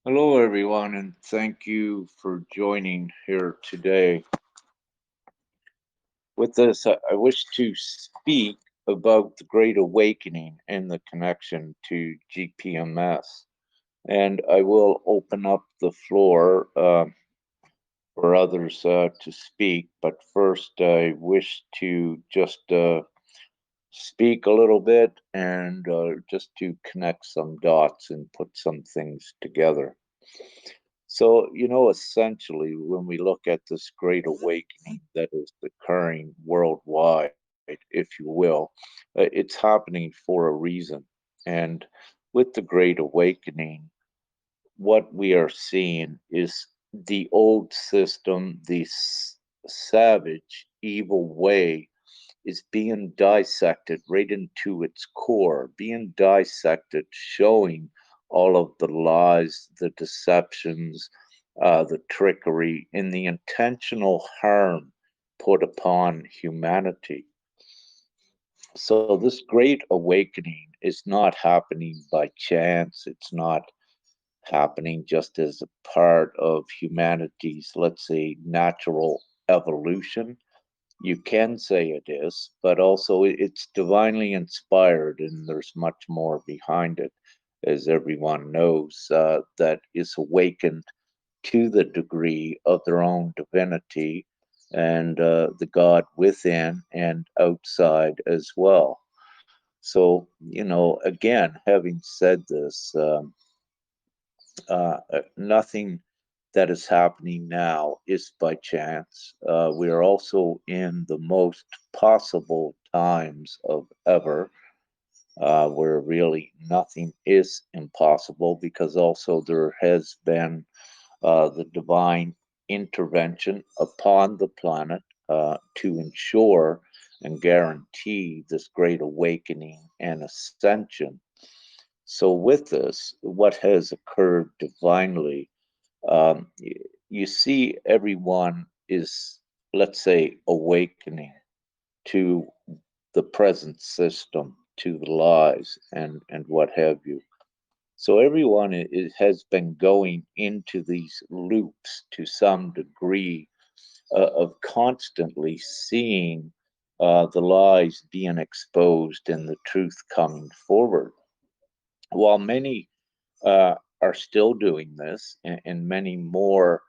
Hello, everyone, and thank you for joining here today. With this, I wish to speak about the Great Awakening and the connection to GPMS. And I will open up the floor for others to speak. But first, I wish to just speak a little bit and just to connect some dots and put some things together. So, essentially, when we look at this great awakening that is occurring worldwide, if you will, it's happening for a reason. And with the great awakening, what we are seeing is the old system, the savage, evil way is being dissected right into its core, being dissected, showing all of the lies, the deceptions, the trickery, and the intentional harm put upon humanity. So, this great awakening is not happening by chance. It's not happening just as a part of humanity's, let's say, natural evolution. You can say it is, but also it's divinely inspired, and there's much more behind it, as everyone knows, that is awakened to the degree of their own divinity and the God within and outside as well. So, again, having said this, nothing that is happening now is by chance. We are also in the most possible times of ever, where really nothing is impossible because also there has been the divine intervention upon the planet to ensure and guarantee this great awakening and ascension. So, with this, what has occurred divinely, you see everyone is, let's say, awakening to the present system, to the lies, and what have you. So everyone has been going into these loops to some degree of constantly seeing the lies being exposed and the truth coming forward. While many are still doing this, and many more,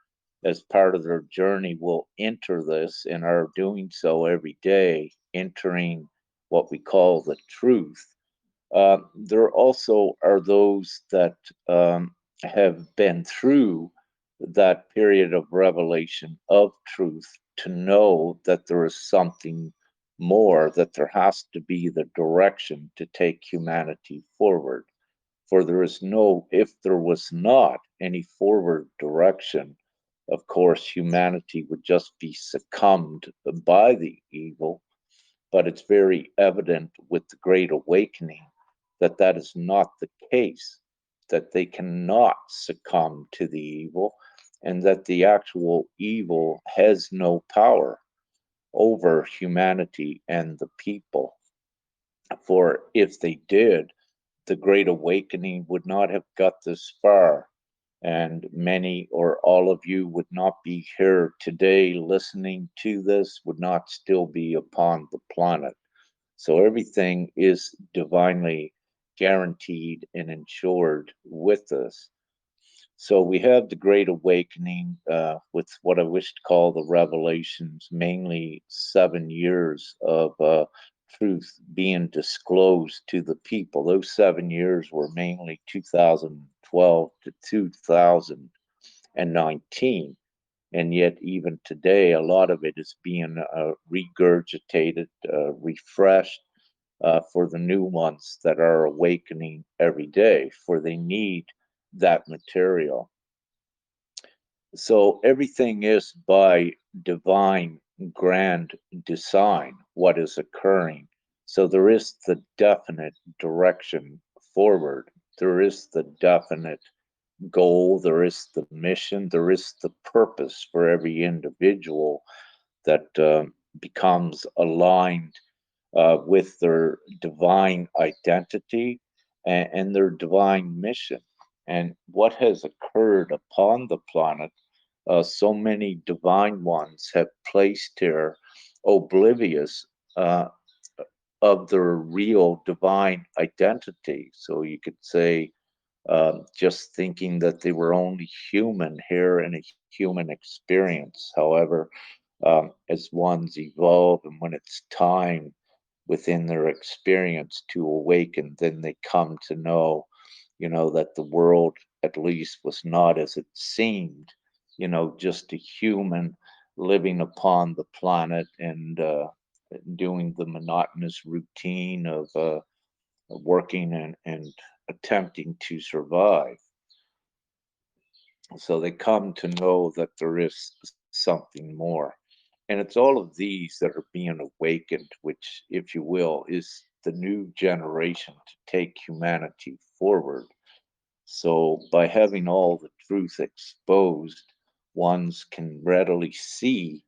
as part of their journey, will enter this and are doing so every day, entering what we call the truth. There also are those that have been through that period of revelation of truth to know that there is something more, that there has to be the direction to take humanity forward. For there is no, if there was not any forward direction, of course, humanity would just be succumbed by the evil. But it's very evident with the Great Awakening that that is not the case, that they cannot succumb to the evil, and that the actual evil has no power over humanity and the people. For if they did, the Great Awakening would not have got this far, and many or all of you would not be here today listening to this, would not still be upon the planet. So everything is divinely guaranteed and ensured with us. So we have the Great Awakening with what I wish to call the revelations, mainly 7 years of truth being disclosed to the people. Those 7 years were mainly 2012 to 2019. And yet, even today, a lot of it is being regurgitated, refreshed for the new ones that are awakening every day, for they need that material. So everything is by divine grand design what is occurring. So there is the definite direction forward. There is the definite goal. There is the mission. There is the purpose for every individual that becomes aligned with their divine identity and their divine mission. And what has occurred upon the planet, so many divine ones have placed here oblivious uh, of their real divine identity. So you could say, just thinking that they were only human here in a human experience. However, as ones evolve and when it's time within their experience to awaken, then they come to know, that the world at least was not as it seemed, just a human living upon the planet and doing the monotonous routine of working and attempting to survive. So they come to know that there is something more. And it's all of these that are being awakened, which, if you will, is the new generation to take humanity forward. So by having all the truth exposed, ones can readily see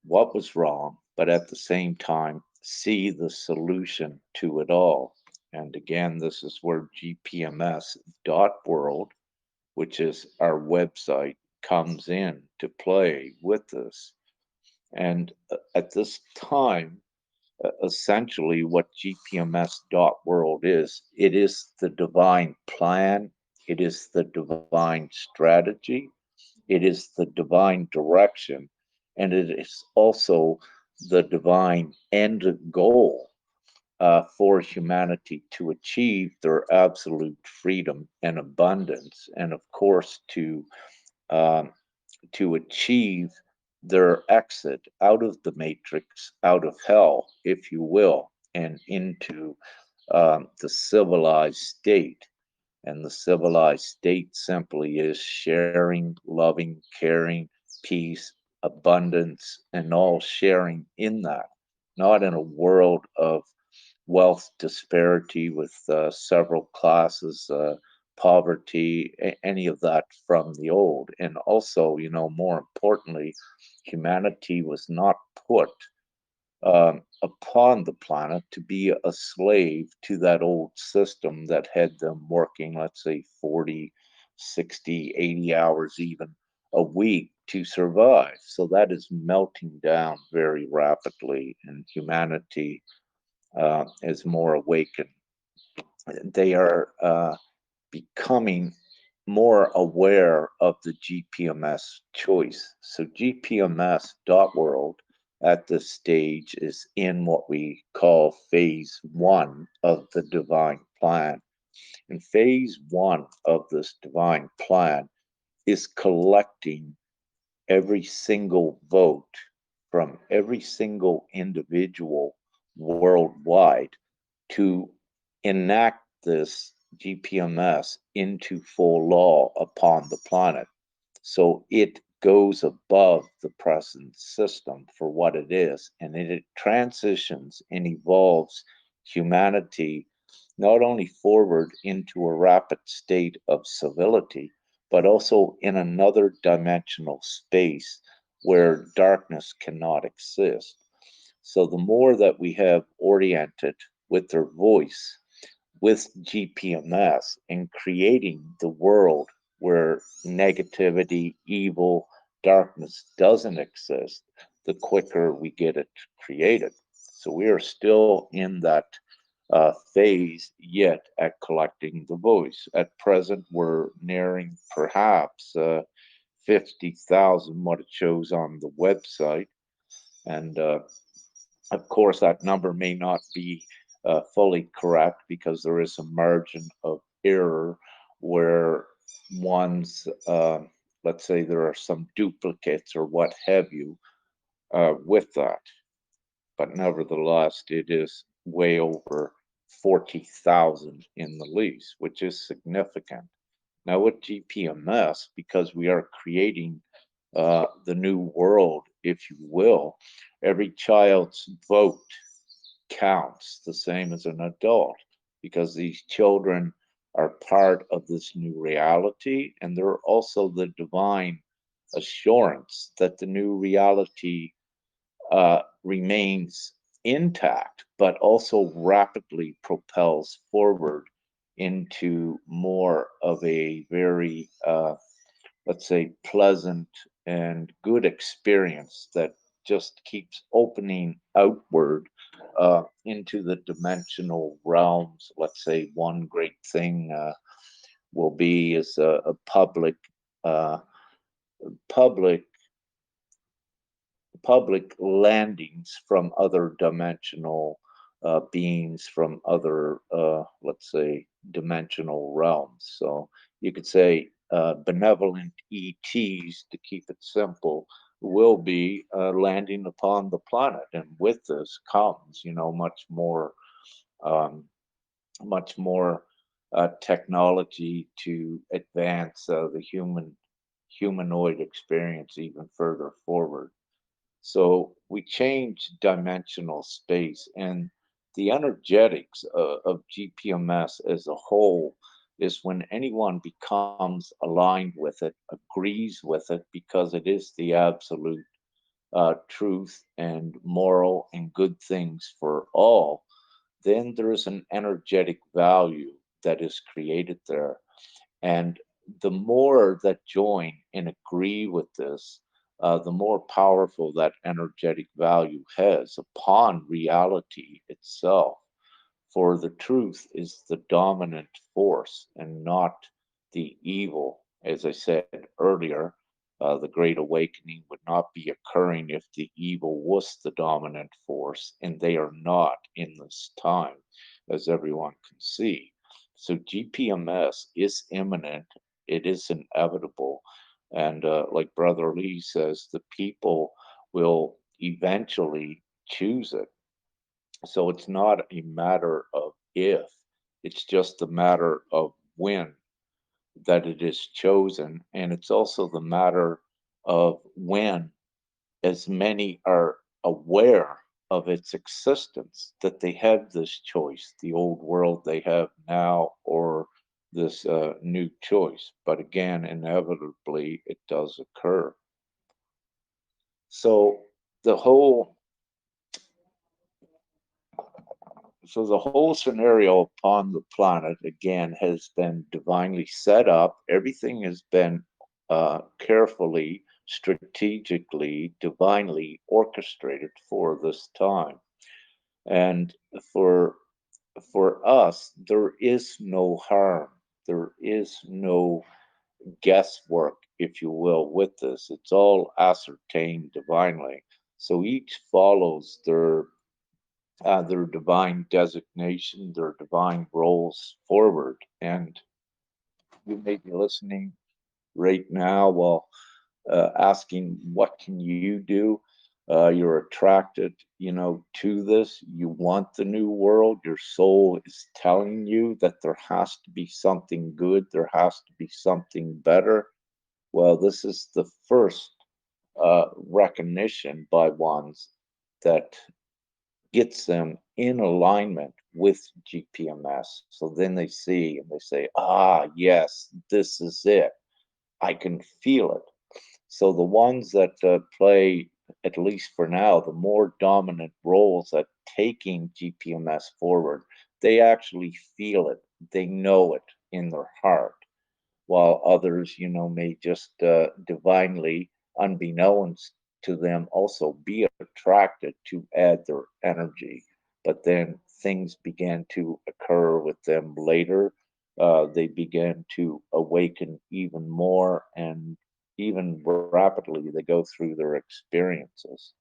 what was wrong, but at the same time, see the solution to it all. And again, this is where GPMS.WORLD, which is our website, comes in to play with this. And at this time, essentially what GPMS.WORLD is, it is the divine plan, it is the divine strategy, it is the divine direction, and it is also the divine end goal for humanity to achieve their absolute freedom and abundance, and of course um, to achieve their exit out of the matrix, out of hell, if you will, and into the civilized state. And the civilized state simply is sharing, loving, caring, peace, abundance, and all sharing in that, not in a world of wealth disparity with several classes, poverty, any of that from the old. And also, more importantly, humanity was not put upon the planet to be a slave to that old system that had them working, let's say, 40, 60, 80 hours even a week to survive. So that is melting down very rapidly, and humanity is more awakened. They are becoming more aware of the GPMS choice. So GPMS.WORLD at this stage is in what we call phase one of the divine plan. And phase one of this divine plan is collecting every single vote from every single individual worldwide to enact this GPMS into full law upon the planet. So it goes above the present system for what it is, and it transitions and evolves humanity not only forward into a rapid state of civility, but also in another dimensional space where darkness cannot exist. So the more that we have oriented with their voice, with GPMS, and creating the world where negativity, evil, darkness doesn't exist, the quicker we get it created. So we are still in that phase yet at collecting the voice. At present, we're nearing perhaps 50,000, what it shows on the website. And of course, that number may not be fully correct because there is a margin of error where one's, let's say, there are some duplicates or what have you with that. But nevertheless, it is way over 40,000 in the lease, which is significant. Now, with GPMS, because we are creating the new world, if you will, every child's vote counts the same as an adult because these children are part of this new reality, and they're also the divine assurance that the new reality remains intact, but also rapidly propels forward into more of a very, let's say, pleasant and good experience that just keeps opening outward into the dimensional realms. Let's say one great thing will be is a uh, public public landings from other dimensional beings from other, let's say, dimensional realms. So you could say benevolent ETs, to keep it simple, will be landing upon the planet. And with this comes, um, much more technology to advance the humanoid experience even further forward. So we change dimensional space, and the energetics of GPMS as a whole is when anyone becomes aligned with it, agrees with it, because it is the absolute truth and moral and good things for all, then there is an energetic value that is created there. And the more that join and agree with this, the more powerful that energetic value has upon reality itself. For the truth is the dominant force and not the evil. As I said earlier, the Great Awakening would not be occurring if the evil was the dominant force, and they are not in this time, as everyone can see. So GPMS is imminent, it is inevitable, and like Brother Lee says, the people will eventually choose it. So it's not a matter of if, it's just a matter of when that it is chosen. And it's also the matter of when as many are aware of its existence, that they have this choice, the old world they have now, or this new choice. But again, inevitably, it does occur. So the whole the whole scenario upon the planet again has been divinely set up. Everything has been carefully, strategically, divinely orchestrated for this time. And for for us, there is no harm. There is no guesswork, if you will, with this. It's all ascertained divinely. So each follows their divine designation, their divine roles forward. And you may be listening right now while asking, what can you do? You're attracted, to this. You want the new world. Your soul is telling you that there has to be something good. There has to be something better. Well, this is the first recognition by ones that gets them in alignment with GPMS. So then they see and they say, yes, this is it. I can feel it. So the ones that play, at least for now, the more dominant roles at taking GPMS forward, they actually feel it. They know it in their heart, while others, may just divinely, unbeknownst to them, also be attracted to add their energy. But then things began to occur with them later. They began to awaken even more, and even rapidly, they go through their experiences.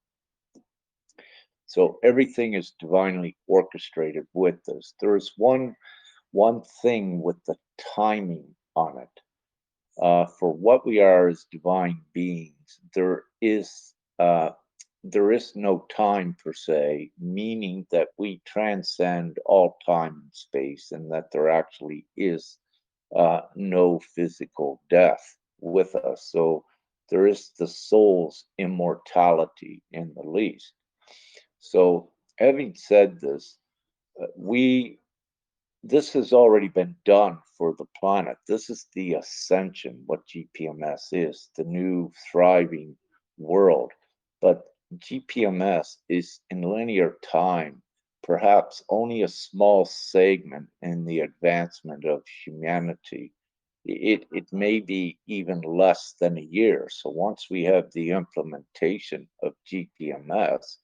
So everything is divinely orchestrated with this. There is one thing with the timing on it. For what we are as divine beings, there is no time per se, meaning that we transcend all time and space, and that there actually is no physical death with us. So there is the soul's immortality in the least. So, having said this, we this has already been done for the planet. This is the ascension, what GPMS is, the new thriving world. But GPMS is in linear time. perhaps only a small segment in the advancement of humanity. It may be even less than a year. So once we have the implementation of GPMS,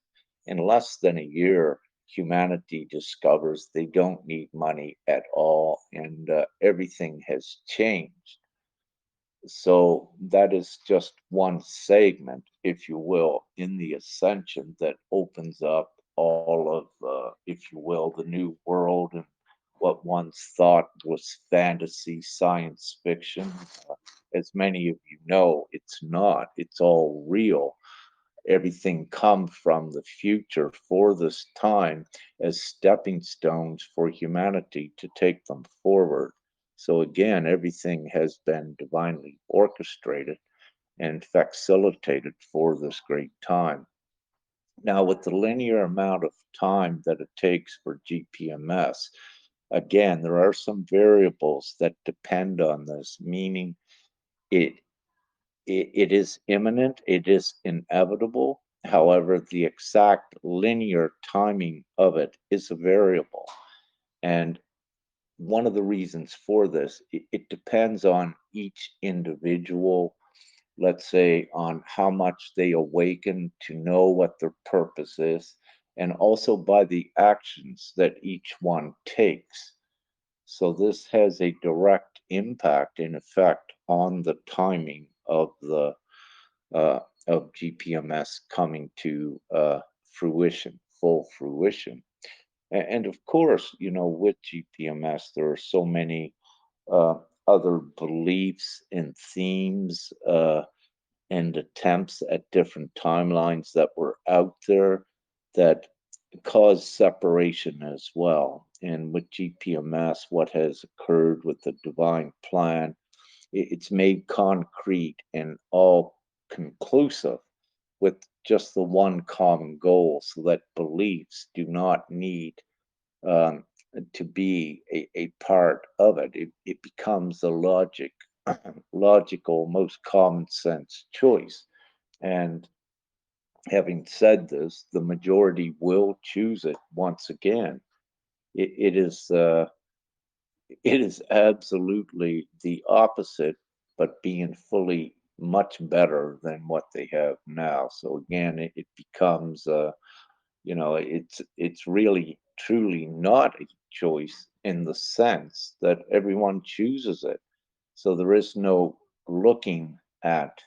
in less than a year, humanity discovers they don't need money at all, and everything has changed. So that is just one segment, if you will, in the ascension that opens up all of, if you will, the new world and what once thought was fantasy, science fiction. As many of you know, it's not. It's all real. Everything come from the future for this time as stepping stones for humanity to take them forward. So again, everything has been divinely orchestrated and facilitated for this great time. Now, with the linear amount of time that it takes for GPMS, again, there are some variables that depend on this, meaning it it is imminent, it is inevitable. However, the exact linear timing of it is a variable. And one of the reasons for this, it depends on each individual, let's say, on how much they awaken to know what their purpose is, and also by the actions that each one takes. So this has a direct impact, in effect, on the timing uh, of GPMS coming to fruition, full fruition. And of course, you know, with GPMS, there are so many uh, other beliefs and themes and attempts at different timelines that were out there that cause separation as well. And with GPMS, what has occurred with the divine plan, it's made concrete and all conclusive with just the one common goal so that beliefs do not need um, to be a part of it. It becomes a logical, most common sense choice. And having said this, the majority will choose it once again. It is it is absolutely the opposite, but being fully much better than what they have now. So again, it becomes you know, it's really truly not a choice in the sense that everyone chooses it. So there is no looking at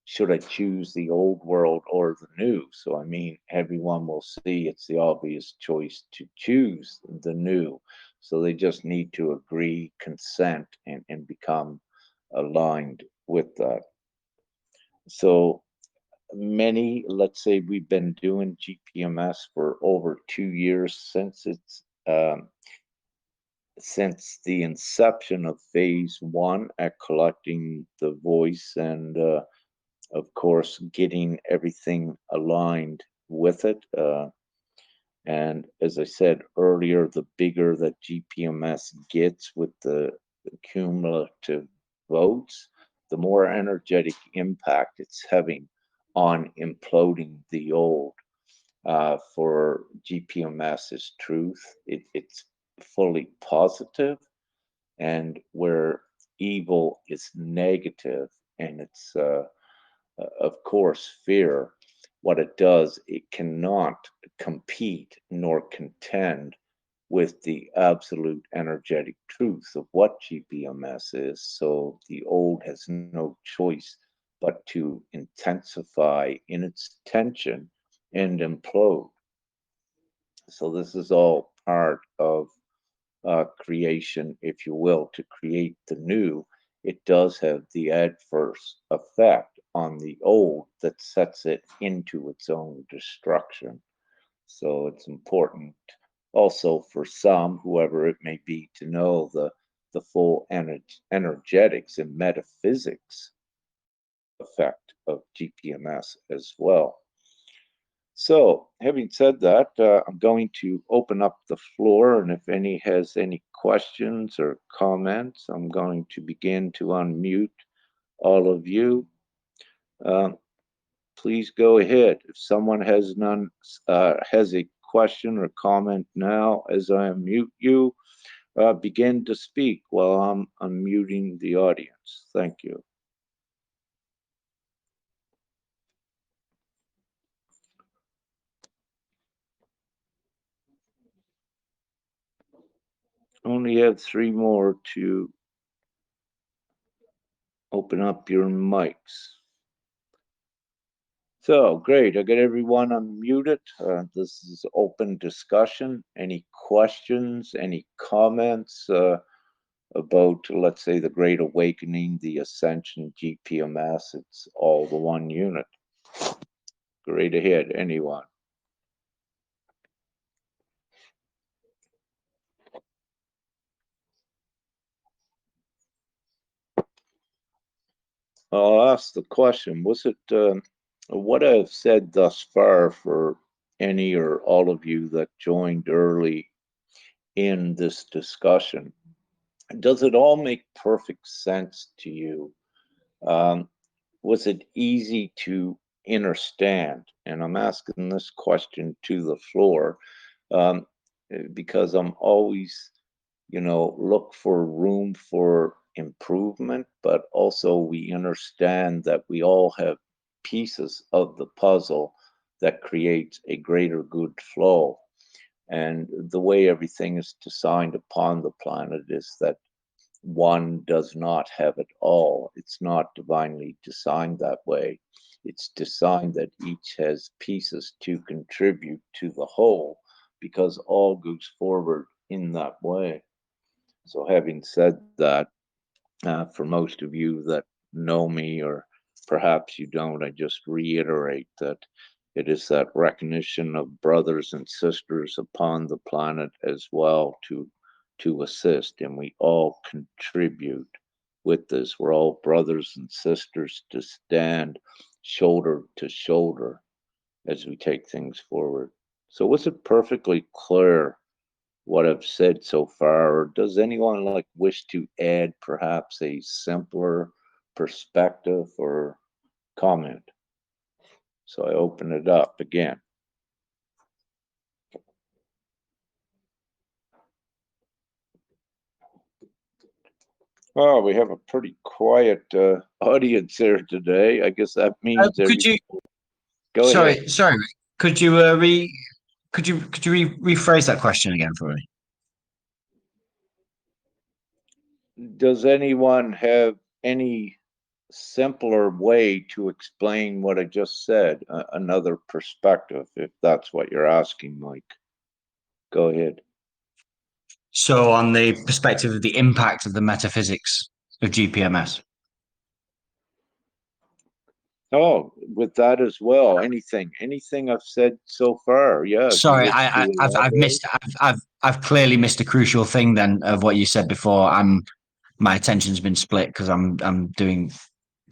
should I choose the old world or the new. So I mean, everyone will see it's the obvious choice to choose the new. So they just need to agree, consent, and become aligned with that. So many, let's say we've been doing GPMS for over 2 years since the inception of phase one at collecting the voice and of course getting everything aligned with it. And as I said earlier, the bigger that GPMS gets with the cumulative votes, the more energetic impact it's having on imploding the old. For GPMS is truth, it's fully positive, and where evil is negative and it's of course, fear, what it does, it cannot compete nor contend with the absolute energetic truth of what GPMS is. So the old has no choice but to intensify in its tension and implode. So this is all part of creation, if you will, to create the new. It does have the adverse effect on the old that sets it into its own destruction. So it's important also for some, whoever it may be, to know the full energetics and metaphysics effect of GPMS as well. So, having said that, I'm going to open up the floor, and if any has any questions or comments, I'm going to begin to unmute all of you. Um, Please go ahead. If someone has a question or comment now as I unmute you. Begin to speak while I'm unmuting the audience. Thank you. Only have 3 more to open up your mics. So great, I got everyone unmuted. This is open discussion. Any questions, any comments about, let's say, the Great Awakening, the Ascension, GPMS? It's all the one unit. Great ahead, anyone. I'll ask the question, was it what I've said thus far for any or all of you that joined early in this discussion, does it all make perfect sense to you? Was it easy to understand? And I'm asking this question to the floor because I'm always, look for room for improvement, but also we understand that we all have pieces of the puzzle that creates a greater good flow. And the way everything is designed upon the planet is that one does not have it all. It's not divinely designed that way. It's designed that each has pieces to contribute to the whole because all goes forward in that way. So, having said that, for most of you that know me, or perhaps you don't, I just reiterate that it is that recognition of brothers and sisters upon the planet as well to assist, and we all contribute with this. We're all brothers and sisters to stand shoulder to shoulder as we take things forward. So, was it perfectly clear what I've said so far, or does anyone like wish to add perhaps a simpler perspective or comment? So I open it up again. Oh, we have a pretty quiet audience here today. I guess that means Could you? Go ahead. Sorry. Could you rephrase that question again for me? Does anyone have any simpler way to explain what I just said? Another perspective, if that's what you're asking, Mike. Go ahead. So, on the perspective of the impact of the metaphysics of GPMS. Oh, with that as well. Anything I've said so far. Yeah, if you Sorry, wish to I've elaborate. missed. I've clearly missed a crucial thing then of what you said before. My attention's been split because I'm doing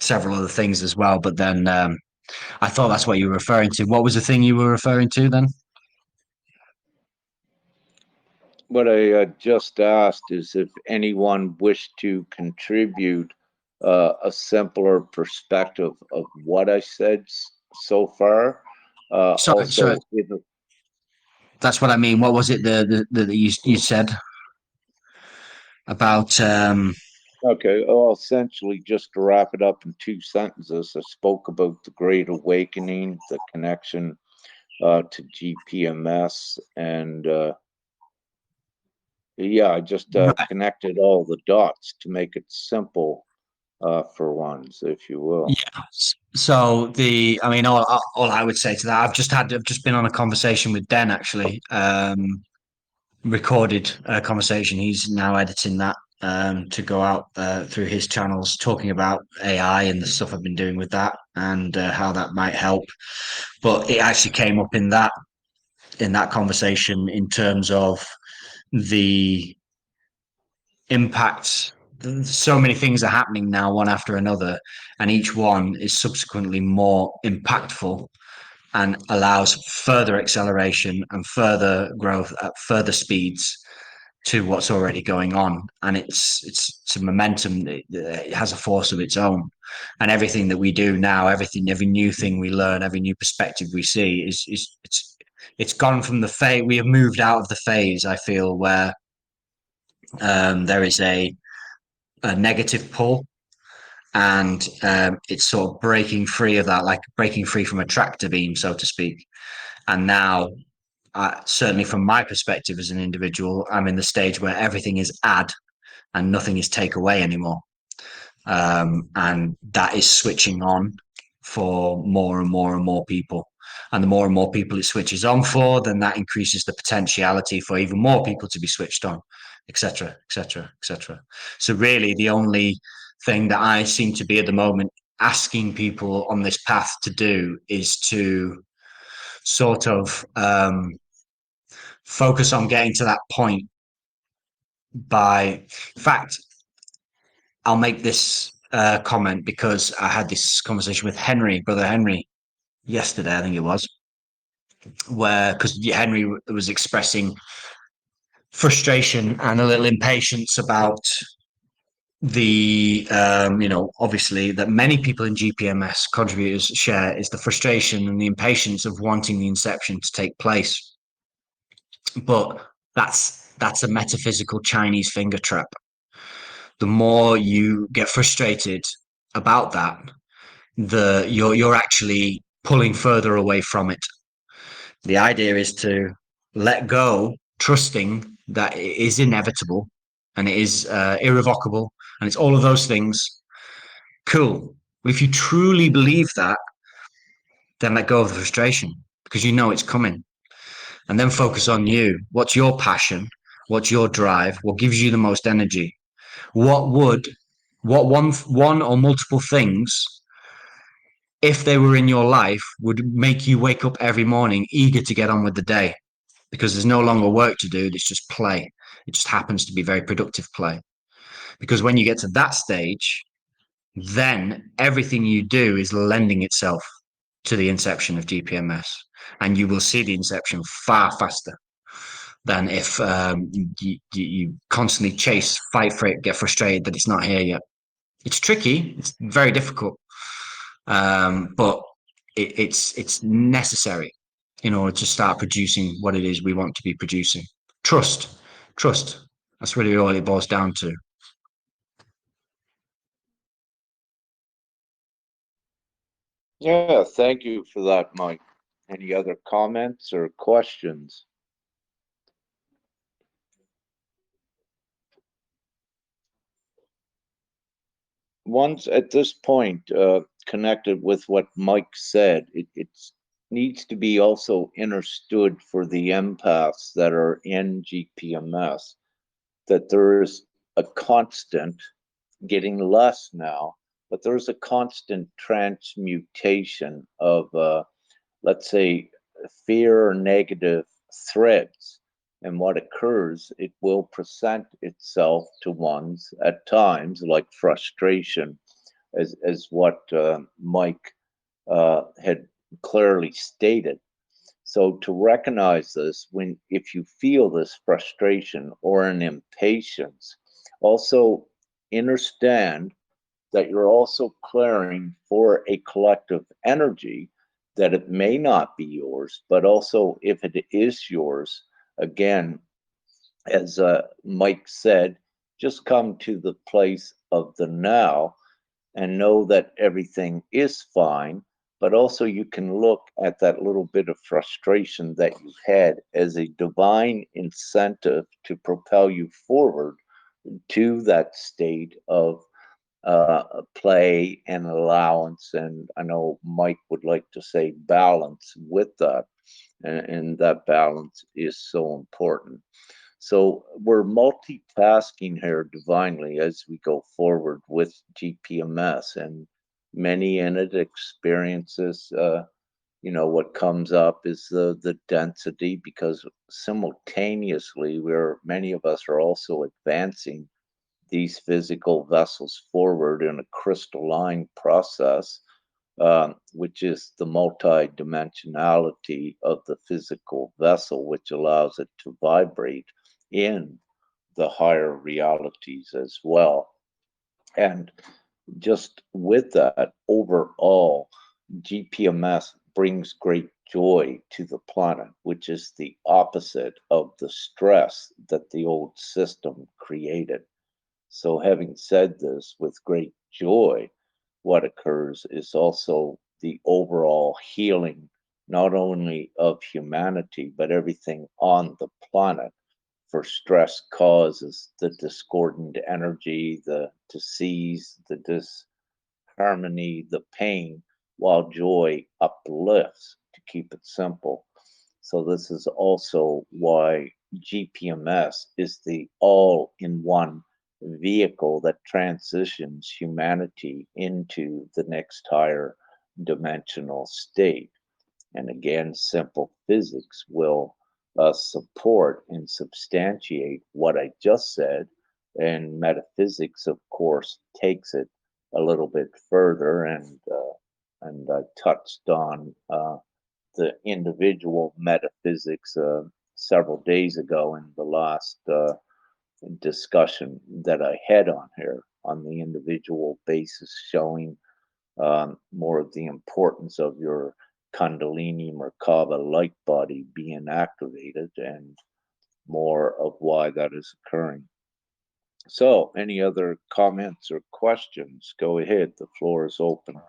several other things as well. But then I thought that's what you were referring to. What was the thing you were referring to then? What I just asked is if anyone wished to contribute a simpler perspective of what I said so far. So Also, that's what I mean. What was it that you said about? okay, well, essentially, just to wrap it up in 2 sentences, I spoke about the Great Awakening, the connection to GPMS, and yeah, I just Right. connected all the dots to make it simple for ones, if you will. Yeah. So I mean, all I would say to that, I've just been on a conversation with Den actually, recorded a conversation. He's now editing that to go out through his channels, talking about AI and the stuff I've been doing with that and how that might help. But it actually came up in that conversation in terms of the impact. So many things are happening now, one after another, and each one is subsequently more impactful and allows further acceleration and further growth at further speeds to what's already going on. And it's a momentum that it has a force of its own. And everything that we do now, every new thing we learn, every new perspective we see is it's it's gone from the phase. We have moved out of the phase, I feel, where there is a negative pull, and it's sort of breaking free of that, like breaking free from a tractor beam, so to speak. And now, certainly from my perspective as an individual, I'm in the stage where everything is add and nothing is take away anymore. And that is switching on for more and more and more people. And the more and more people it switches on for, then that increases the potentiality for even more people to be switched on, etc., etc., etc. So really, the only thing that I seem to be at the moment asking people on this path to do is to sort of focus on getting to that point by, in fact, I'll make this comment because I had this conversation with Brother Henry, yesterday, I think it was, where because Henry was expressing frustration and a little impatience about the, obviously that many people in GPMS contributors share is the frustration and the impatience of wanting the inception to take place. But that's a metaphysical Chinese finger trap. The more you get frustrated about that, you're actually pulling further away from it. The idea is to let go, trusting that it is inevitable and it is irrevocable and it's all of those things. Cool. If you truly believe that, then let go of the frustration because you know it's coming. And then focus on you. What's your passion? What's your drive? What gives you the most energy? What one or multiple things, if they were in your life, would make you wake up every morning eager to get on with the day because there's no longer work to do. It's just play. It just happens to be very productive play. Because when you get to that stage, then everything you do is lending itself to the inception of GPMS. And you will see the inception far faster than if you constantly chase, fight for it, get frustrated that it's not here yet. It's tricky. It's very difficult. But it's necessary in order to start producing what it is we want to be producing. Trust. That's really all it boils down to. Yeah, thank you for that, Mike. Any other comments or questions? Once at this point, connected with what Mike said, it needs to be also understood for the empaths that are in GPMS that there is a constant, getting less now, but there's a constant transmutation of, let's say, fear or negative threads. And what occurs, it will present itself to ones at times like frustration, as what Mike had clearly stated. So to recognize this, when if you feel this frustration or an impatience, also understand that you're also clearing for a collective energy, that it may not be yours, but also if it is yours, again, as Mike said, just come to the place of the now and know that everything is fine. But also, you can look at that little bit of frustration that you had as a divine incentive to propel you forward to that state of play and allowance. And I know Mike would like to say balance with that, and that balance is so important. So we're multitasking here divinely as we go forward with GPMS, and many in it experiences. What comes up is the density, because simultaneously, where many of us are also advancing these physical vessels forward in a crystalline process, which is the multidimensionality of the physical vessel, which allows it to vibrate in the higher realities as well. And just with that, overall, GPMS brings great joy to the planet, which is the opposite of the stress that the old system created. So, having said this, with great joy, what occurs is also the overall healing, not only of humanity, but everything on the planet. For stress causes the discordant energy, the disease, the disharmony, the pain, while joy uplifts, to keep it simple. So, this is also why GPMS is the all in one vehicle that transitions humanity into the next higher dimensional state. And again, simple physics will support and substantiate what I just said. And metaphysics, of course, takes it a little bit further. And I touched on the individual metaphysics several days ago in the last discussion that I had on here on the individual basis, showing more of the importance of your Kundalini Merkaba light body being activated and more of why that is occurring. So, any other comments or questions? Go ahead. The floor is open.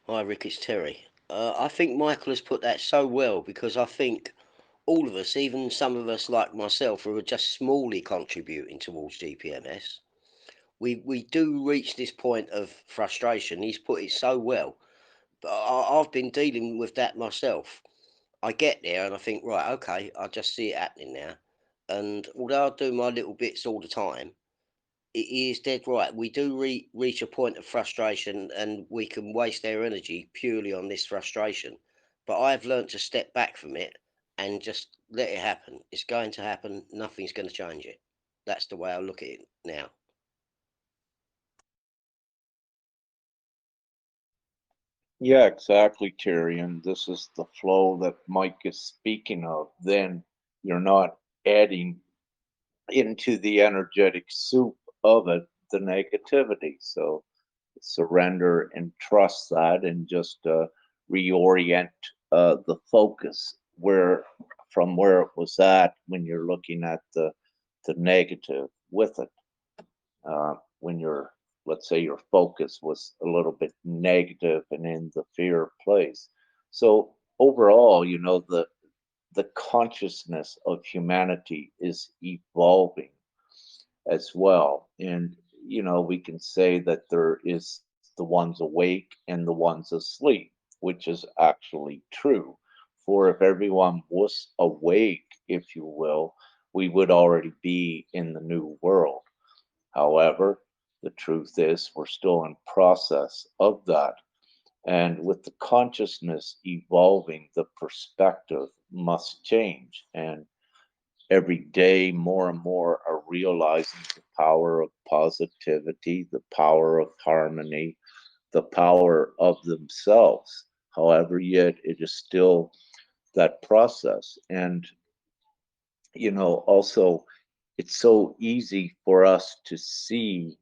Hi, Rick, it's Terry. I think Michael has put that so well because I think all of us, even some of us like myself, who are just smallly contributing towards GPMS, we do reach this point of frustration. He's put it so well. But I've been dealing with that myself. I get there and I think, right, okay, I just see it happening now. And although I do my little bits all the time, it is dead right. We do reach a point of frustration and we can waste our energy purely on this frustration. But I've learned to step back from it and just let it happen. It's going to happen. Nothing's going to change it. That's the way I look at it now. Yeah, exactly, Terry. And this is the flow that Mike is speaking of. Then you're not adding into the energetic soup of it the negativity. So surrender and trust that and just reorient the focus where from where it was at when you're looking at the negative with it. When you're, let's say, your focus was a little bit negative and in the fear place. So overall, the consciousness of humanity is evolving as well. And, we can say that there is the ones awake and the ones asleep, which is actually true. For if everyone was awake, if you will, we would already be in the new world. However, the truth is we're still in process of that. And with the consciousness evolving, the perspective must change. And every day, more and more are realizing the power of positivity, the power of harmony, the power of themselves. However, yet it is still that process. And, also, it's so easy for us to see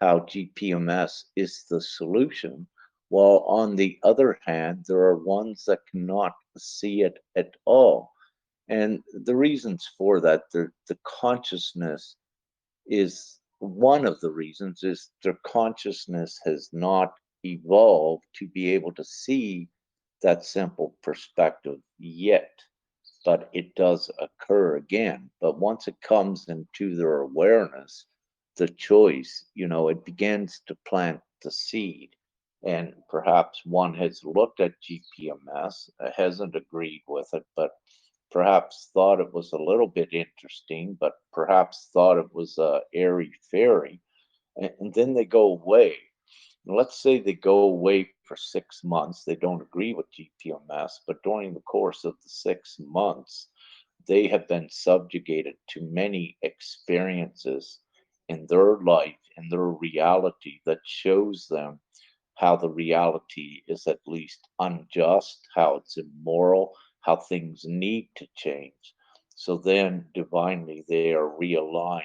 how GPMS is the solution, while on the other hand, there are ones that cannot see it at all. And the reasons for that, the consciousness is one of the reasons is their consciousness has not evolved to be able to see that simple perspective yet, but it does occur again. But once it comes into their awareness, the choice, it begins to plant the seed. And perhaps one has looked at GPMS, hasn't agreed with it, but perhaps thought it was a little bit interesting, but perhaps thought it was airy fairy, and then they go away. Let's say they go away for 6 months. They don't agree with GPMS, but during the course of the 6 months, they have been subjugated to many experiences in their life, in their reality that shows them how the reality is at least unjust, how it's immoral, how things need to change. So then divinely they are realigned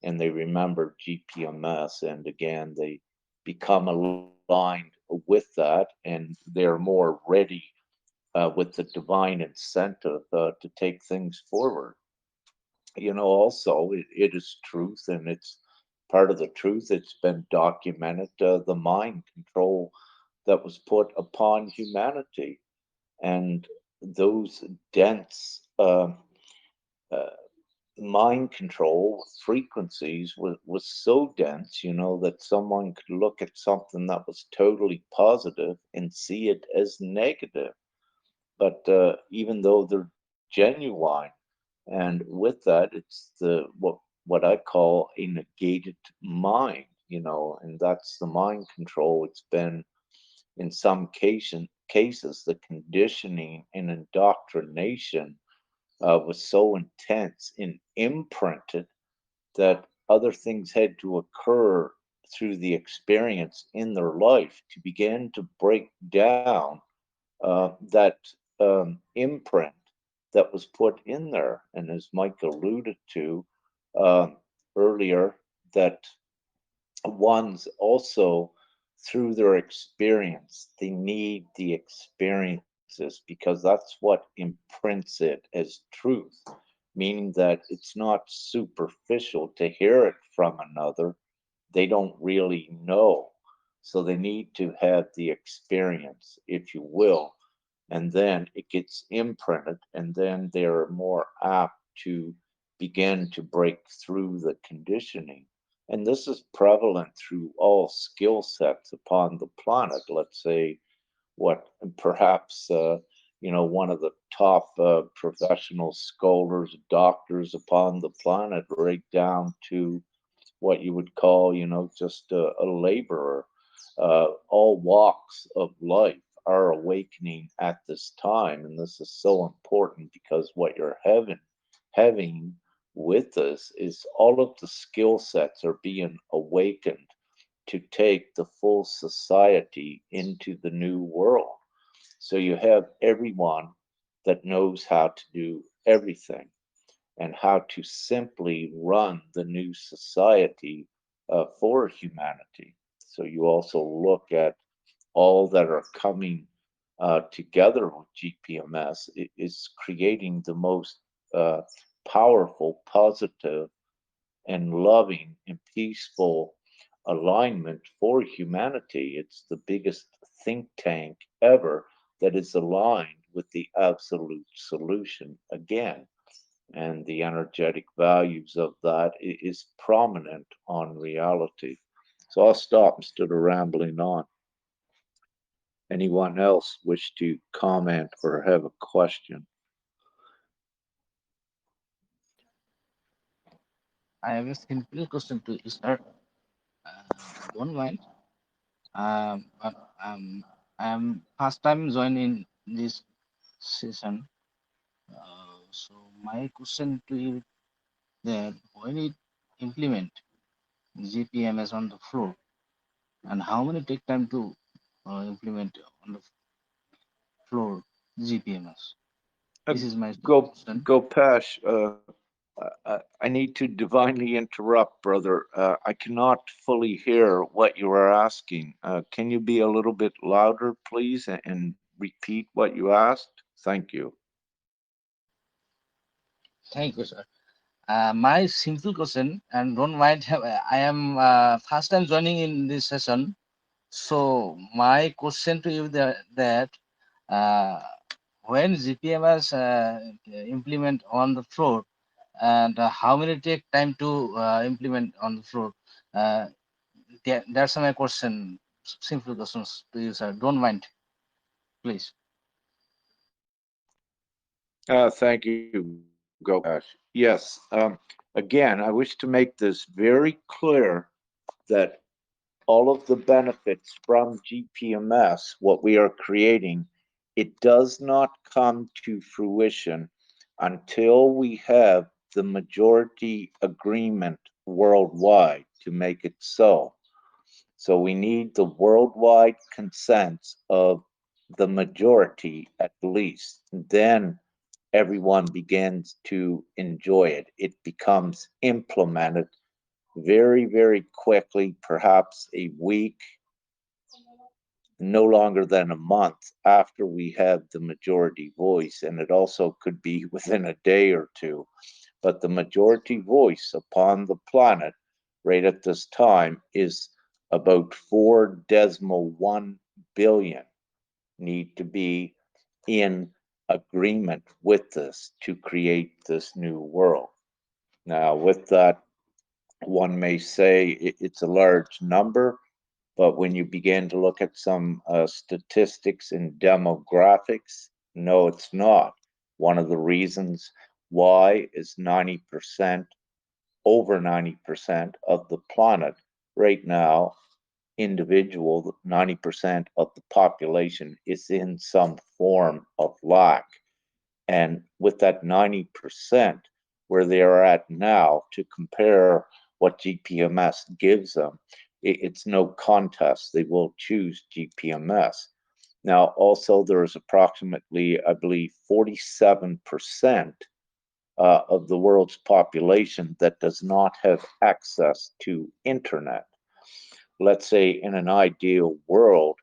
and they remember GPMS, and again they become aligned with that, and they're more ready with the divine incentive to take things forward. Also, it is truth, and it's part of the truth. It's been documented, the mind control that was put upon humanity, and those dense uh, mind control frequencies was so dense, that someone could look at something that was totally positive and see it as negative. But even though they're genuine, and with that, it's what I call a negated mind, and that's the mind control. It's been in some cases the conditioning and indoctrination was so intense and imprinted that other things had to occur through the experience in their life to begin to break down that imprint that was put in there. And as Mike alluded to uh, earlier, that ones also, through their experience, they need the experiences because that's what imprints it as truth, meaning that it's not superficial to hear it from another. They don't really know. So they need to have the experience, if you will, and then it gets imprinted, and then they're more apt to begin to break through the conditioning. And this is prevalent through all skill sets upon the planet. Let's say what perhaps one of the top professional scholars, doctors upon the planet, right down to what you would call, just a laborer. All walks of life are awakening at this time, and this is so important because what you're having with us is all of the skill sets are being awakened to take the full society into the new world. So you have everyone that knows how to do everything and how to simply run the new society for humanity. So you also look at all that are coming together with GPMS is creating the most uh, powerful, positive, and loving and peaceful alignment for humanity. It's the biggest think tank ever that is aligned with the absolute solution again, and the energetic values of that is prominent on reality. So I'll stop instead of rambling on. Anyone else wish to comment or have a question? I have a simple question to you, sir. Don't mind. I'm first time joining this session. So my question to you that when it implement GPMS on the floor, and how many take time to implement on the floor GPMS? Uh, This is my go question. go Pash. I need to divinely interrupt, brother. I cannot fully hear what you are asking. Can you be a little bit louder, please, and repeat what you asked? Thank you. Thank you, sir. My simple question, and don't mind, I am first time joining in this session. So my question to you that uh, when GPMS implement on the floor, and how many take time to implement on the floor? Uh, that's my question. Simple questions to you, sir. Don't mind, please. Thank you, Gopash. Yes. Again, I wish to make this very clear that all of the benefits from GPMS, what we are creating, it does not come to fruition until we have the majority agreement worldwide to make it so. So we need the worldwide consent of the majority at least. Then everyone begins to enjoy it. It becomes implemented very, very quickly, perhaps a week, no longer than a month after we have the majority voice, and it also could be within a day or two. But the majority voice upon the planet right at this time is about 4.1 billion need to be in agreement with this to create this new world. Now, with that, one may say it's a large number, but when you begin to look at some statistics and demographics, no, it's not. One of the reasons why is 90%, over 90% of the planet right now, individual, 90% of the population is in some form of lack. And with that 90% where they are at now to compare what GPMS gives them, it's no contest. They will choose GPMS. Now, also, there is approximately, I believe, 47% of the world's population that does not have access to internet. Let's say in an ideal world,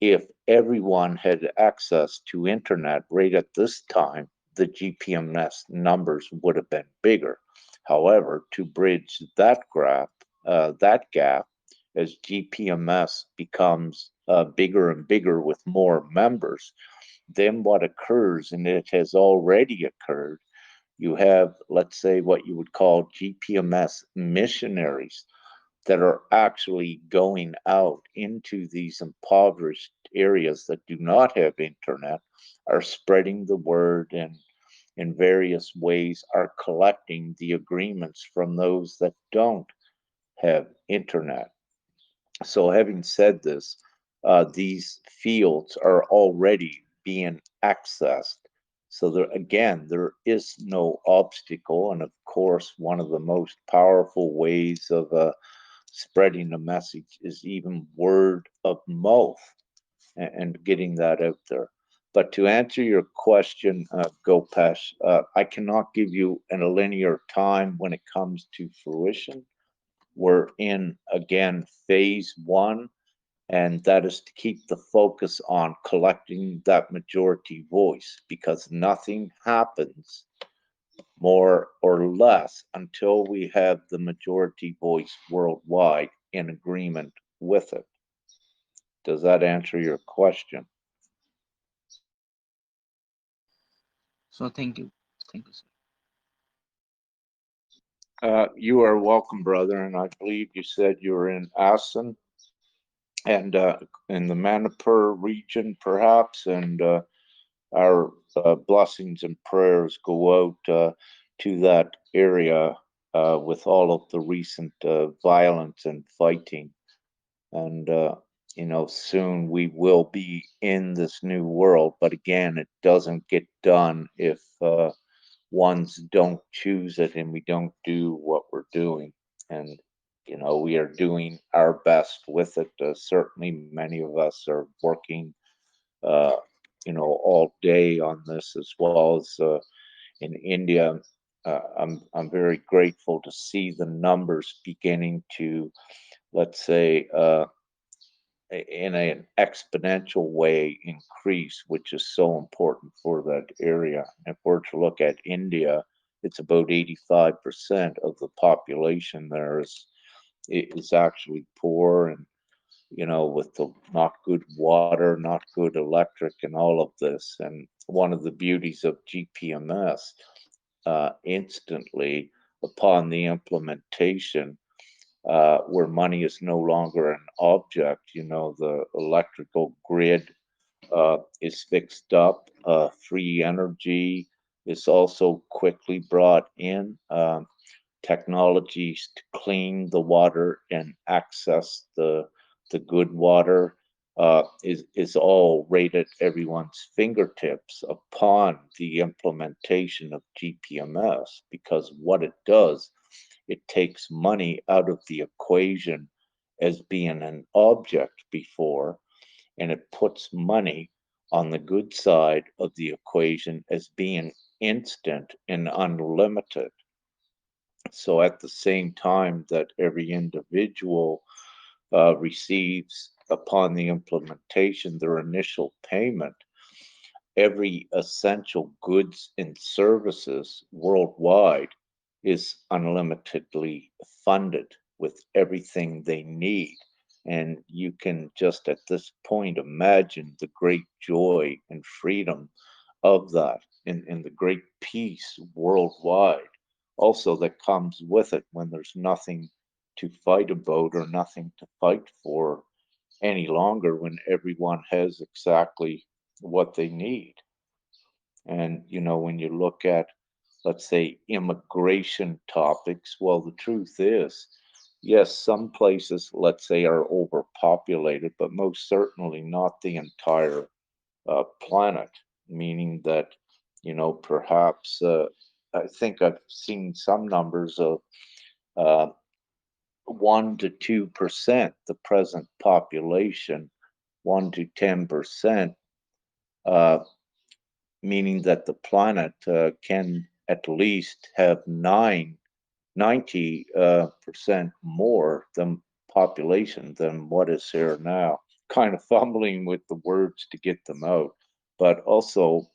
if everyone had access to internet right at this time, the GPMS numbers would have been bigger. However, to bridge that gap, as GPMS becomes bigger and bigger with more members, then what occurs, and it has already occurred, you have, let's say, what you would call GPMS missionaries that are actually going out into these impoverished areas that do not have internet, are spreading the word, and in various ways are collecting the agreements from those that don't have internet. So, having said this, these fields are already being accessed. So, there is no obstacle. And of course, one of the most powerful ways of spreading the message is even word of mouth, and getting that out there. But to answer your question, Gopesh, I cannot give you in a linear time when it comes to fruition. We're in, again, phase one, and that is to keep the focus on collecting that majority voice, because nothing happens more or less until we have the majority voice worldwide in agreement with it. Does that answer your question? So thank you, sir. You are welcome, brother. And I believe you said you were in Assen and in the Manipur region, perhaps. And our blessings and prayers go out to that area with all of the recent violence and fighting. And, soon we will be in this new world. But again, it doesn't get done if ones don't choose it and we don't do what we're doing. And, we are doing our best with it. Certainly, many of us are working, uh, all day on this, as well as in India. I'm very grateful to see the numbers beginning to, let's say, in an exponential way increase, which is so important for that area. If we're to look at India, it's about 85% of the population there is actually poor, and with the not good water, not good electric, and all of this. And one of the beauties of GPMS, instantly upon the implementation, where money is no longer an object. The electrical grid is fixed up. Free energy is also quickly brought in. Technologies to clean the water and access the good water is all right at everyone's fingertips upon the implementation of GPMS, because what it does, it takes money out of the equation as being an object before, and it puts money on the good side of the equation as being instant and unlimited. So at the same time that every individual receives upon the implementation, their initial payment, every essential goods and services worldwide is unlimitedly funded with everything they need. And you can just at this point imagine the great joy and freedom of that and the great peace worldwide also that comes with it when there's nothing to fight about or nothing to fight for any longer, when everyone has exactly what they need. And, when you look at, let's say, immigration topics, well, the truth is, yes, some places, let's say, are overpopulated, but most certainly not the entire planet, meaning that, perhaps, I think I've seen some numbers of uh, 1 to 2%, the present population, 1 to 10%, uh, meaning that the planet can at least have 90% more than population than what is here now. Kind of fumbling with the words to get them out, but also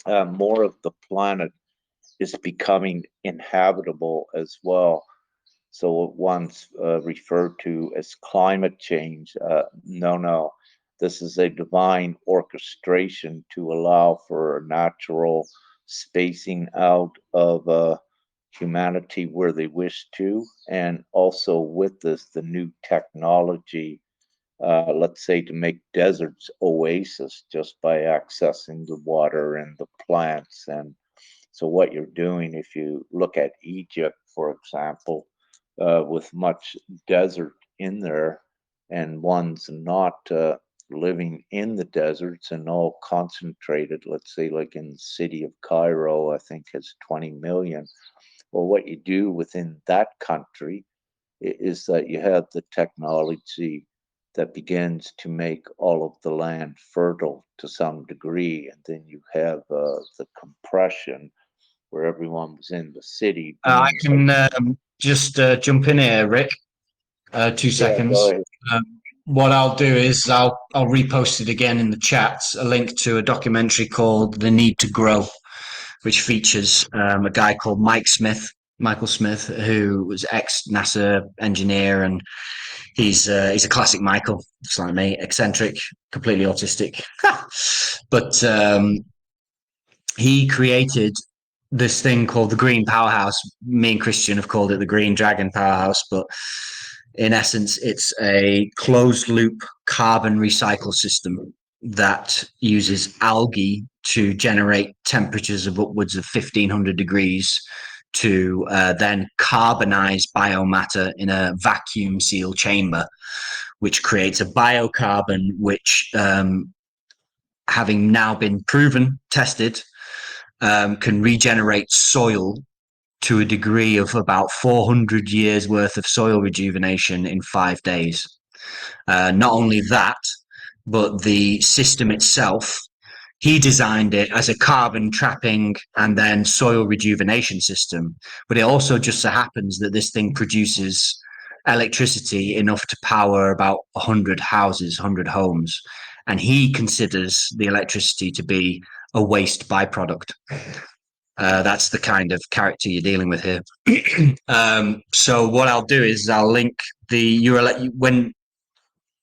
more of the planet is becoming inhabitable as well. So once referred to as climate change, no, this is a divine orchestration to allow for a natural spacing out of humanity where they wish to, and also with this, the new technology, let's say, to make deserts oasis just by accessing the water and the plants. And so what you're doing, if you look at Egypt, for example, with much desert in there, and one's not living in the deserts and all concentrated, let's say, like in the city of Cairo, I think has 20 million. Well, what you do within that country is that you have the technology that begins to make all of the land fertile to some degree, and then you have the compression where everyone was in the city I being. can just jump in here, Rick. 2 Yeah, go seconds. ahead. Um, what I'll do is I'll repost it again in the chat, a link to a documentary called "The Need to Grow," which features a guy called Michael Smith, who was ex NASA engineer, and he's a classic Michael, just like me, eccentric, completely autistic, but he created this thing called the Green Powerhouse. Me and Christian have called it the Green Dragon Powerhouse, but in essence, it's a closed loop carbon recycle system that uses algae to generate temperatures of upwards of 1500 degrees to then carbonize biomatter in a vacuum seal chamber, which creates a biocarbon which, having now been proven, tested, can regenerate soil to a degree of about 400 years worth of soil rejuvenation in 5 days. Not only that, but the system itself, he designed it as a carbon trapping and then soil rejuvenation system. But it also just so happens that this thing produces electricity enough to power about 100 houses, 100 homes. And he considers the electricity to be a waste byproduct. That's the kind of character you're dealing with here. So what I'll do is I'll link the URL when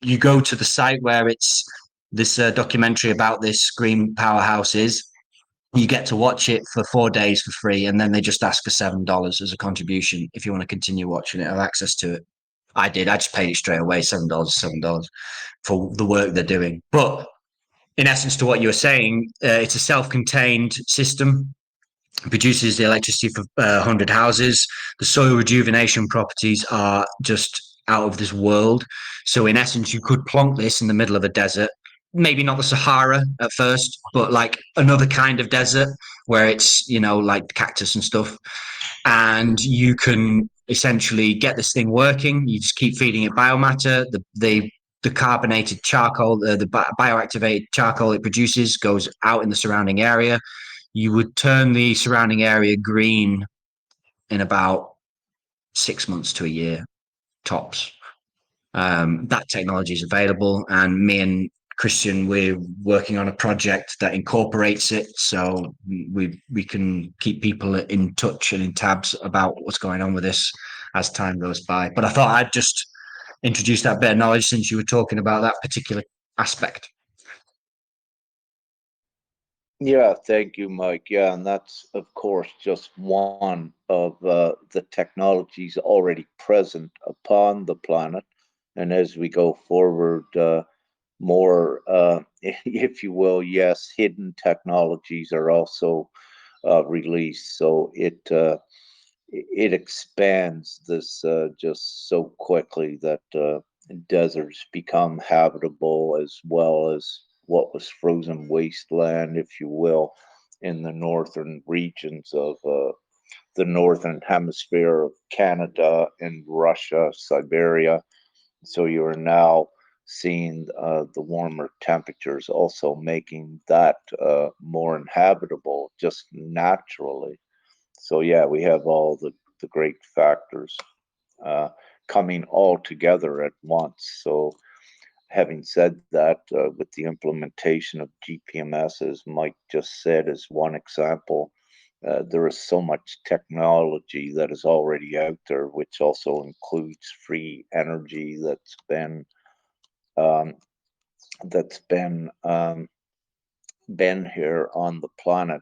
you go to the site where it's this documentary about this green powerhouse is. You get to watch it for 4 days for free, and then they just ask for $7 as a contribution if you want to continue watching it. Have access to it. I did. I just paid it straight away. $7 for the work they're doing. But in essence, to what you were saying, it's a self-contained system. Produces the electricity for 100 houses. The soil rejuvenation properties are just out of this world. So in essence, you could plonk this in the middle of a desert, maybe not the Sahara at first, but like another kind of desert where it's, like cactus and stuff. And you can essentially get this thing working. You just keep feeding it biomatter. The carbonated charcoal, the bioactivated charcoal it produces goes out in the surrounding area. You would turn the surrounding area green in about 6 months to a year, tops. that technology is available, and me and Christian, we're working on a project that incorporates it, so we can keep people in touch and in tabs about what's going on with this as time goes by. But I thought I'd just introduce that bit of knowledge since you were talking about that particular aspect. Yeah, thank you, Mike. Yeah, and that's, of course, just one of the technologies already present upon the planet. And as we go forward, more, if you will, yes, hidden technologies are also released. So it expands this just so quickly that deserts become habitable, as well as what was frozen wasteland, if you will, in the northern regions of the northern hemisphere of Canada and Russia, Siberia. So you are now seeing the warmer temperatures also making that more inhabitable just naturally. So yeah, we have all the great factors uh, coming all together at once. So having said that, with the implementation of GPMS, as Mike just said, as one example, there is so much technology that is already out there, which also includes free energy um, that's been here on the planet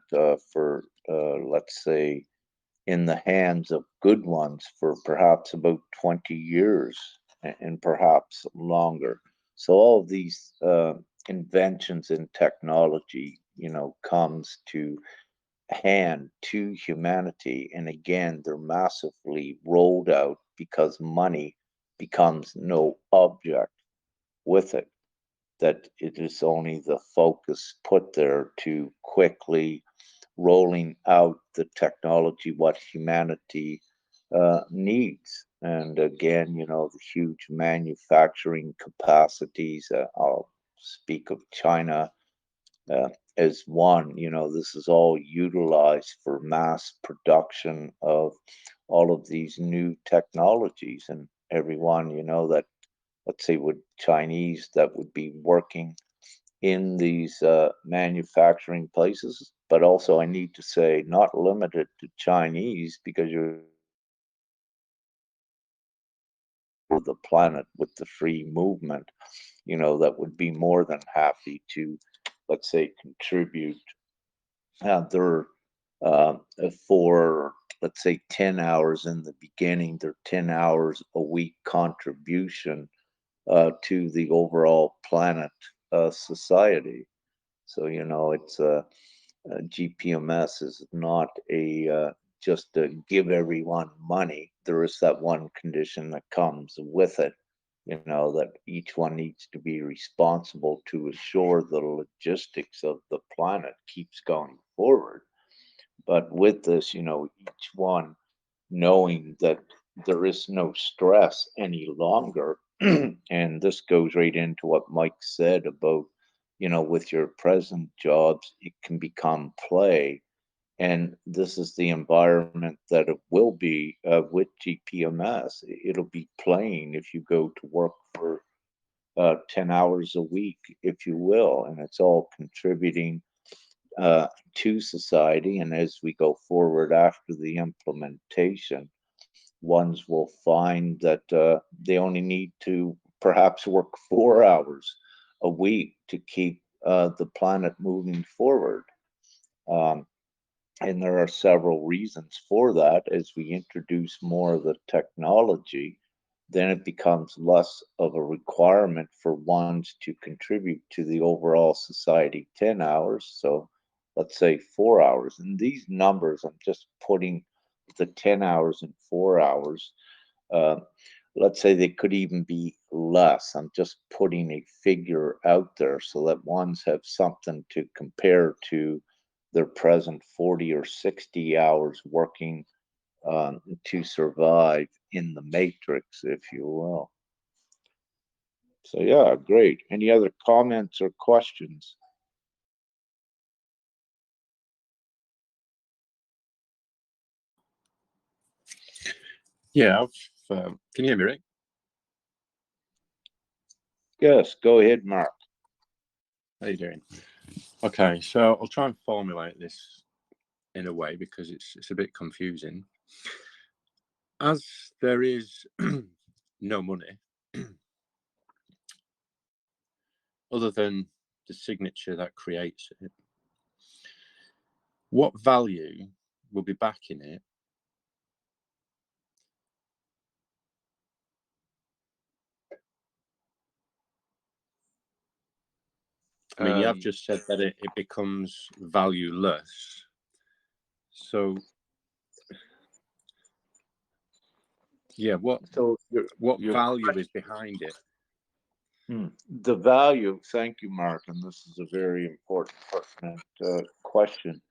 for let's say in the hands of good ones for perhaps about 20 years and perhaps longer. So all of these inventions in technology, comes to hand to humanity. And again, they're massively rolled out because money becomes no object with it, that it is only the focus put there to quickly rolling out the technology what humanity needs. And again, the huge manufacturing capacities. I'll speak of China as one. This is all utilized for mass production of all of these new technologies, and everyone that, let's say, would Chinese that would be working in these manufacturing places, but also I need to say not limited to Chinese, because you're the planet with the free movement, that would be more than happy to, let's say, contribute their for, let's say, 10 hours in the beginning, their 10 hours a week contribution to the overall planet society. So, it's GPMS is not a just to give everyone money. There is that one condition that comes with it, that each one needs to be responsible to assure the logistics of the planet keeps going forward. But with this, each one knowing that there is no stress any longer. And this goes right into what Mike said about, with your present jobs, it can become play. And this is the environment that it will be with GPMS. It'll be playing if you go to work for 10 hours a week, if you will. And it's all contributing to society. And as we go forward after the implementation, ones will find that they only need to perhaps work 4 hours a week to keep the planet moving forward. Um, and there are several reasons for that. As we introduce more of the technology, then it becomes less of a requirement for ones to contribute to the overall society 10 hours. So let's say 4 hours. And these numbers, I'm just putting the 10 hours and 4 hours. Uh, let's say they could even be less. I'm just putting a figure out there so that ones have something to compare to their present 40 or 60 hours working to survive in the matrix, if you will. So, yeah, great. Any other comments or questions? Yeah, can you hear me, right? Yes, go ahead, Mark. How you doing? Okay, so I'll try and formulate this in a way because it's a bit confusing. As there is no money other than the signature that creates it, what value will be backing it? I mean, you have just said that it becomes valueless. So, yeah, what value is behind it? The value, thank you, Mark, and this is a very important, pertinent question.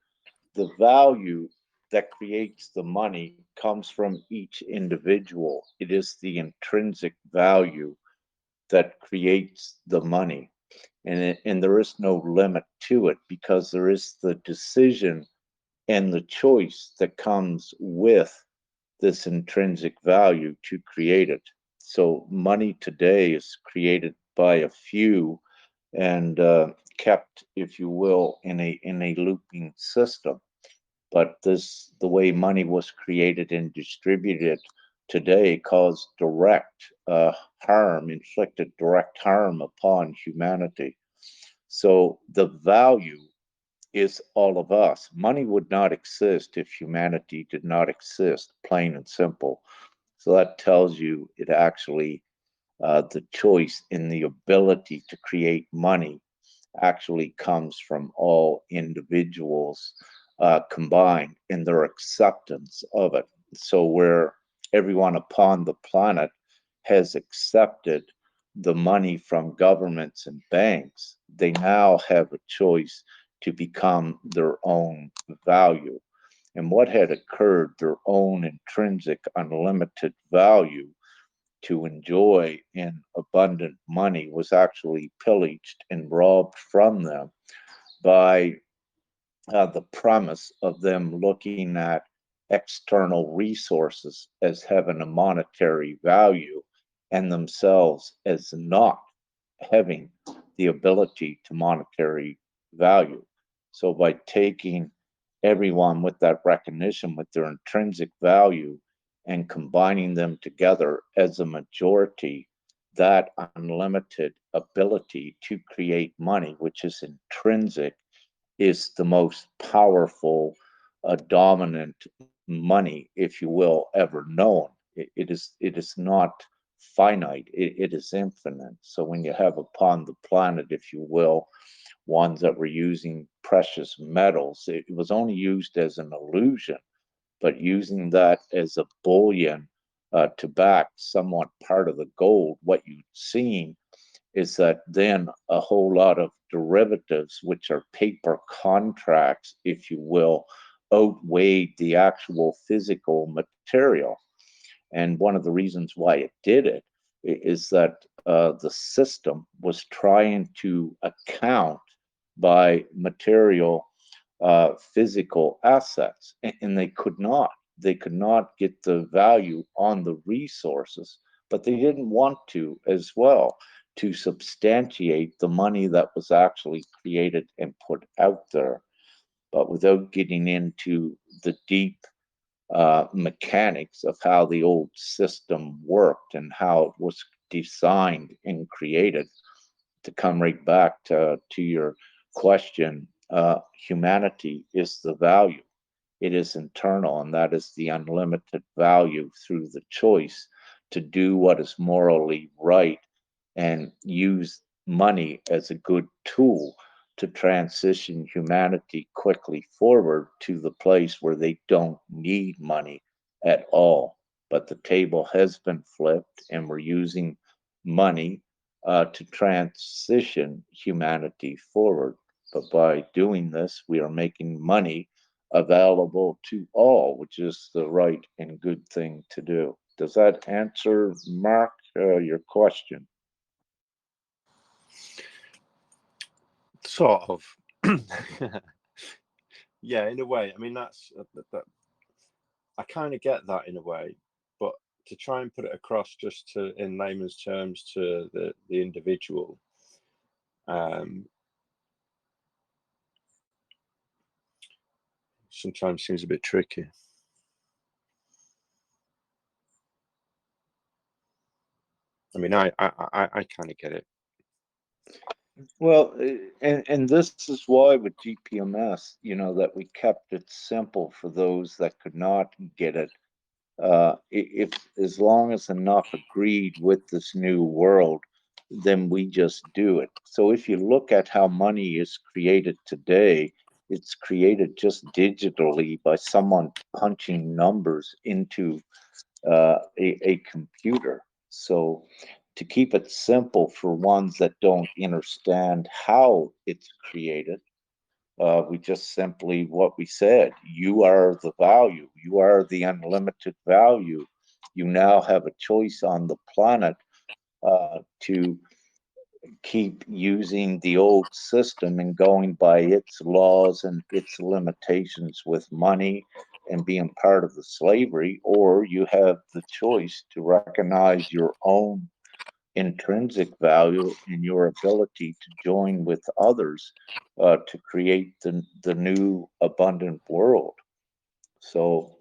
The value that creates the money comes from each individual. It is the intrinsic value that creates the money. And there is no limit to it because there is the decision and the choice that comes with this intrinsic value to create it. So money today is created by a few and kept, if you will, in a looping system. But this, the way money was created and distributed today, caused direct harm, inflicted direct harm upon humanity. So the value is all of us. Money would not exist if humanity did not exist, plain and simple. So that tells you it actually, the choice in the ability to create money actually comes from all individuals combined in their acceptance of it. So, where everyone upon the planet has accepted the money from governments and banks, they now have a choice to become their own value. And what had occurred, their own intrinsic unlimited value to enjoy in abundant money was actually pillaged and robbed from them by the premise of them looking at external resources as having a monetary value and themselves as not having the ability to monetary value. So by taking everyone with that recognition, with their intrinsic value, and combining them together as a majority, that unlimited ability to create money, which is intrinsic, is the most powerful, dominant money, if you will, ever known. It is not finite. It is infinite. So when you have upon the planet, if you will, ones that were using precious metals, it was only used as an illusion, but using that as a bullion to back somewhat part of the gold, what you've seen is that then a whole lot of derivatives, which are paper contracts, if you will, outweighed the actual physical material. And one of the reasons why it did it is that the system was trying to account by material physical assets, and they could not. They could not get the value on the resources, but they didn't want to as well to substantiate the money that was actually created and put out there. But without getting into the deep mechanics of how the old system worked and how it was designed and created, to come right back to your question, humanity is the value. It is internal, and that is the unlimited value through the choice to do what is morally right and use money as a good tool to transition humanity quickly forward to the place where they don't need money at all. But the table has been flipped, and we're using money to transition humanity forward. But by doing this, we are making money available to all, which is the right and good thing to do. Does that answer, Mark, your question? Sort of. Yeah, in a way. I mean, that's that, I kind of get that in a way, but to try and put it across just to in layman's terms to the individual, sometimes seems a bit tricky. I mean, I kind of get it. Well, and this is why with GPMS, you know, that we kept it simple for those that could not get it. If as long as enough agreed with this new world, then we just do it. So if you look at how money is created today, it's created just digitally by someone punching numbers into a computer. So to keep it simple for ones that don't understand how it's created, we just simply what we said, you are the value, you are the unlimited value. You now have a choice on the planet to keep using the old system and going by its laws and its limitations with money and being part of the slavery, or you have the choice to recognize your own intrinsic value and your ability to join with others to create the new abundant world. So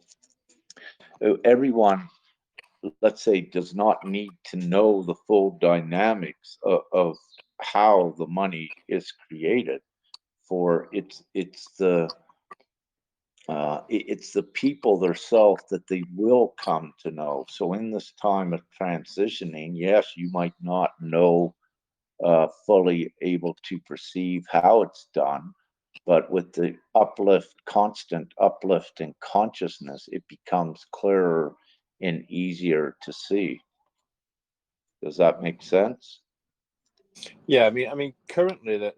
everyone, let's say, does not need to know the full dynamics of how the money is created. For it's the people themselves that they will come to know. So in this time of transitioning, yes, you might not know fully able to perceive how it's done, but with the uplift, constant uplift in consciousness, it becomes clearer and easier to see. Does that make sense? Yeah, I mean, currently the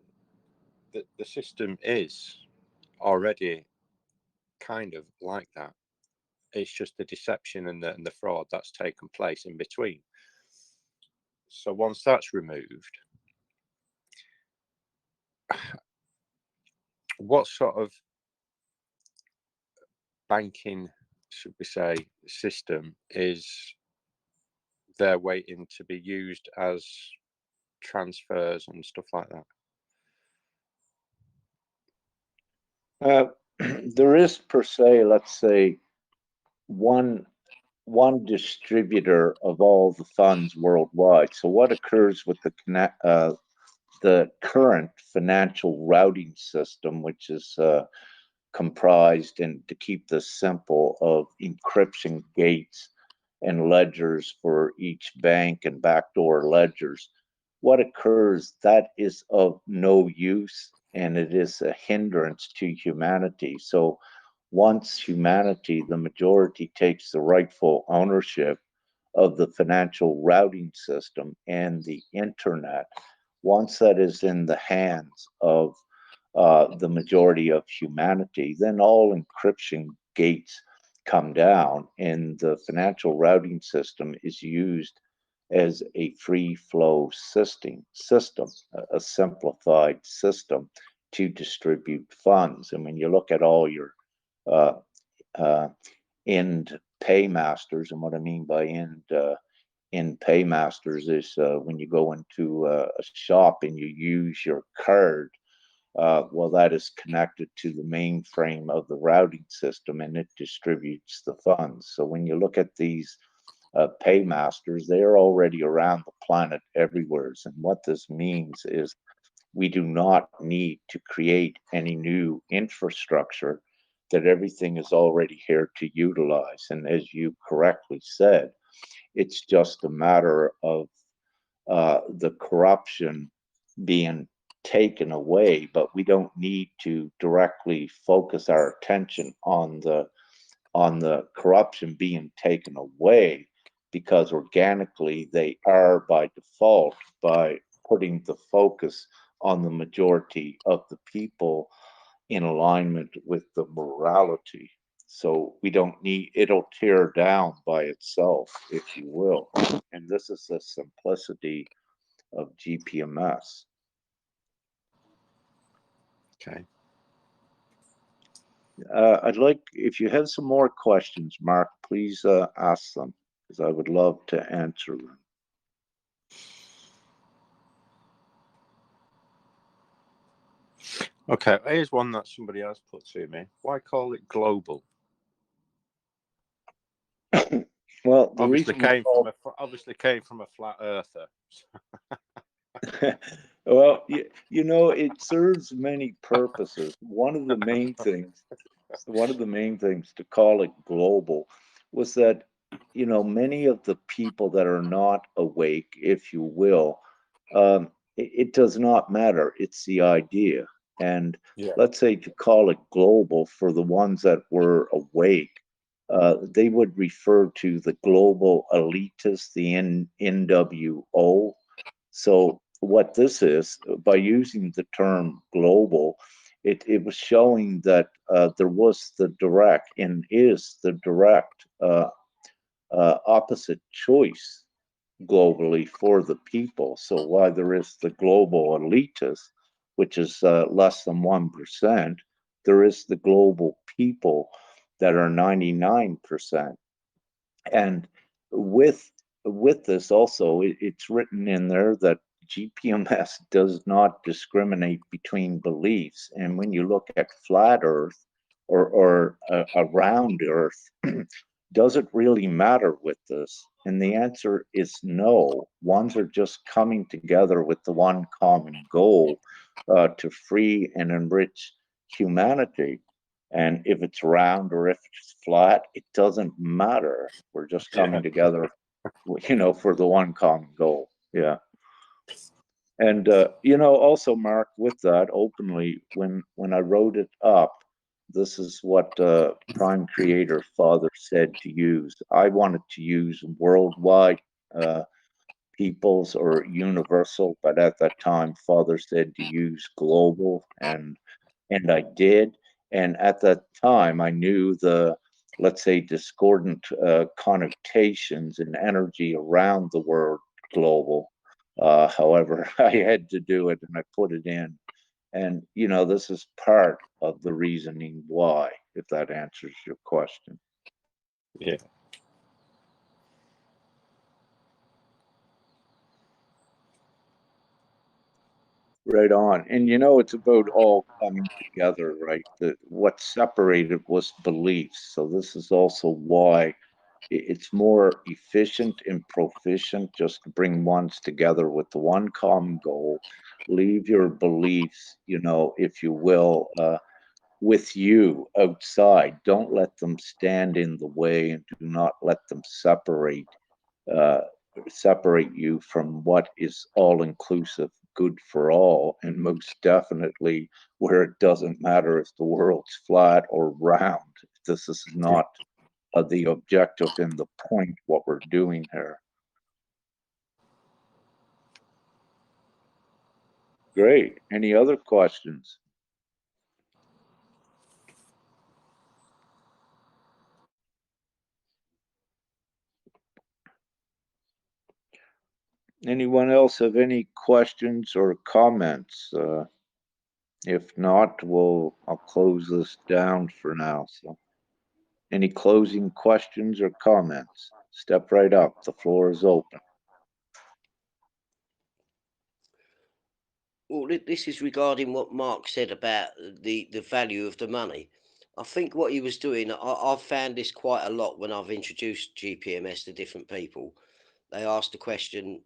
system is already kind of like that. It's just the deception and the fraud that's taken place in between. So once that's removed, what sort of banking, should we say, system is there waiting to be used as transfers and stuff like Uh, there is per se, let's say, one distributor of all the funds worldwide. So what occurs with the current financial routing system, which is comprised, and to keep this simple, of encryption gates and ledgers for each bank and backdoor ledgers. What occurs that is of no use and it is a hindrance to humanity. So once humanity, the majority, takes the rightful ownership of the financial routing system and the internet, once that is in the hands of the majority of humanity, then all encryption gates come down and the financial routing system is used as a free flow system, a simplified system to distribute funds. And when you look at all your uh, uh, end paymasters, and what I mean by end paymasters is when you go into a shop and you use your card, well, that is connected to the mainframe of the routing system and it distributes the funds. So when you look at these paymasters, they're already around the planet everywhere. And what this means is we do not need to create any new infrastructure, that everything is already here to utilize. And as you correctly said, it's just a matter of the corruption being taken away, but we don't need to directly focus our attention on the corruption being taken away, because organically they are by default, by putting the focus on the majority of the people in alignment with the morality. So we don't need, it'll tear down by itself, if you will. And this is the simplicity of GPMS. that. Okay. I'd like, if you have some more questions, Mark, please ask them. because I would love to answer them. Okay, here's one that somebody else put to me. Why call it global? Well, the Obviously reason we came from a flat earther. well, it serves many purposes. One of the main things to call it global was that, many of the people that are not awake, if you will, it does not matter. It's the idea. And Yeah. let's say to call it global for the ones that were awake, they would refer to the global elitists, the NWO. So what this is, by using the term global, it was showing that there was the direct and is the direct opposite choice globally for the people. So while there is the global elitist, which is less than 1%, there is the global people that are 99%. And with with this also, it's written in there that GPMS does not discriminate between beliefs. And when you look at flat Earth or a round Earth, does it really matter with this? And the answer is no. Ones are just coming together with the one common goal to free and enrich humanity. And if it's round or if it's flat, it doesn't matter. We're just coming together, for the one common goal. Yeah. And also, Mark, with that, openly, when I wrote it up, this is what Prime Creator Father said to use. I wanted to use worldwide uh, peoples or universal, but at that time, Father said to use global, and I did. And at that time, I knew the, let's say, discordant connotations and energy around the word global. However, I had to do it and I put it in. And, this is part of the reasoning why, if that answers your question. Yeah. Right on. And it's about all coming together, right? What separated was beliefs. So this is also why it's more efficient and proficient just to bring ones together with the one common goal. Leave your beliefs, if you will, with you outside. Don't let them stand in the way, and do not let them uh, separate you from what is all inclusive, good for all, and most definitely where it doesn't matter if the world's flat or round. This is not the objective and the point what we're doing here. Great. Any other questions? Anyone else have any questions or comments? If not, I'll close this down for now. So, any closing questions or comments? Step right up. The floor is open. Well, this is regarding what Mark said about the value of the money. I think what he was doing, I've found this quite a lot when I've introduced GPMS to different people. They ask the question,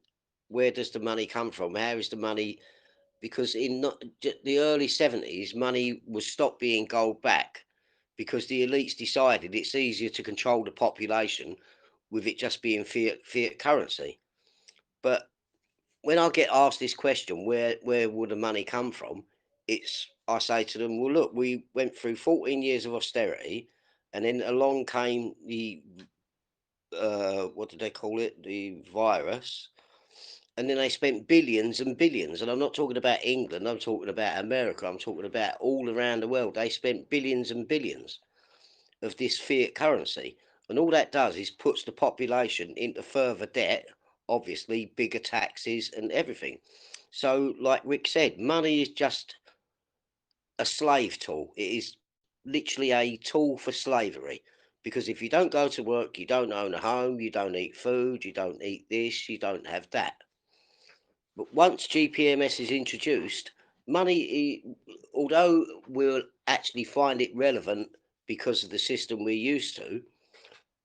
where does the money come from? How is the money? Because in the early 70s, money was stopped being gold back because the elites decided it's easier to control the population with it just being fiat currency. But when I get asked this question, where would the money come from? I say to them, well, look, we went through 14 years of austerity, and then along came the what did they call it? The virus, and then they spent billions and billions. And I'm not talking about England. I'm talking about America. I'm talking about all around the world. They spent billions and billions of this fiat currency, and all that does is puts the population into further debt, obviously bigger taxes and everything. So like Rick said, money is just a slave tool. It is literally a tool for slavery. Because if you don't go to work, you don't own a home, you don't eat food, you don't eat this, you don't have that. But once GPMS is introduced, money, although we'll actually find it relevant because of the system we're used to,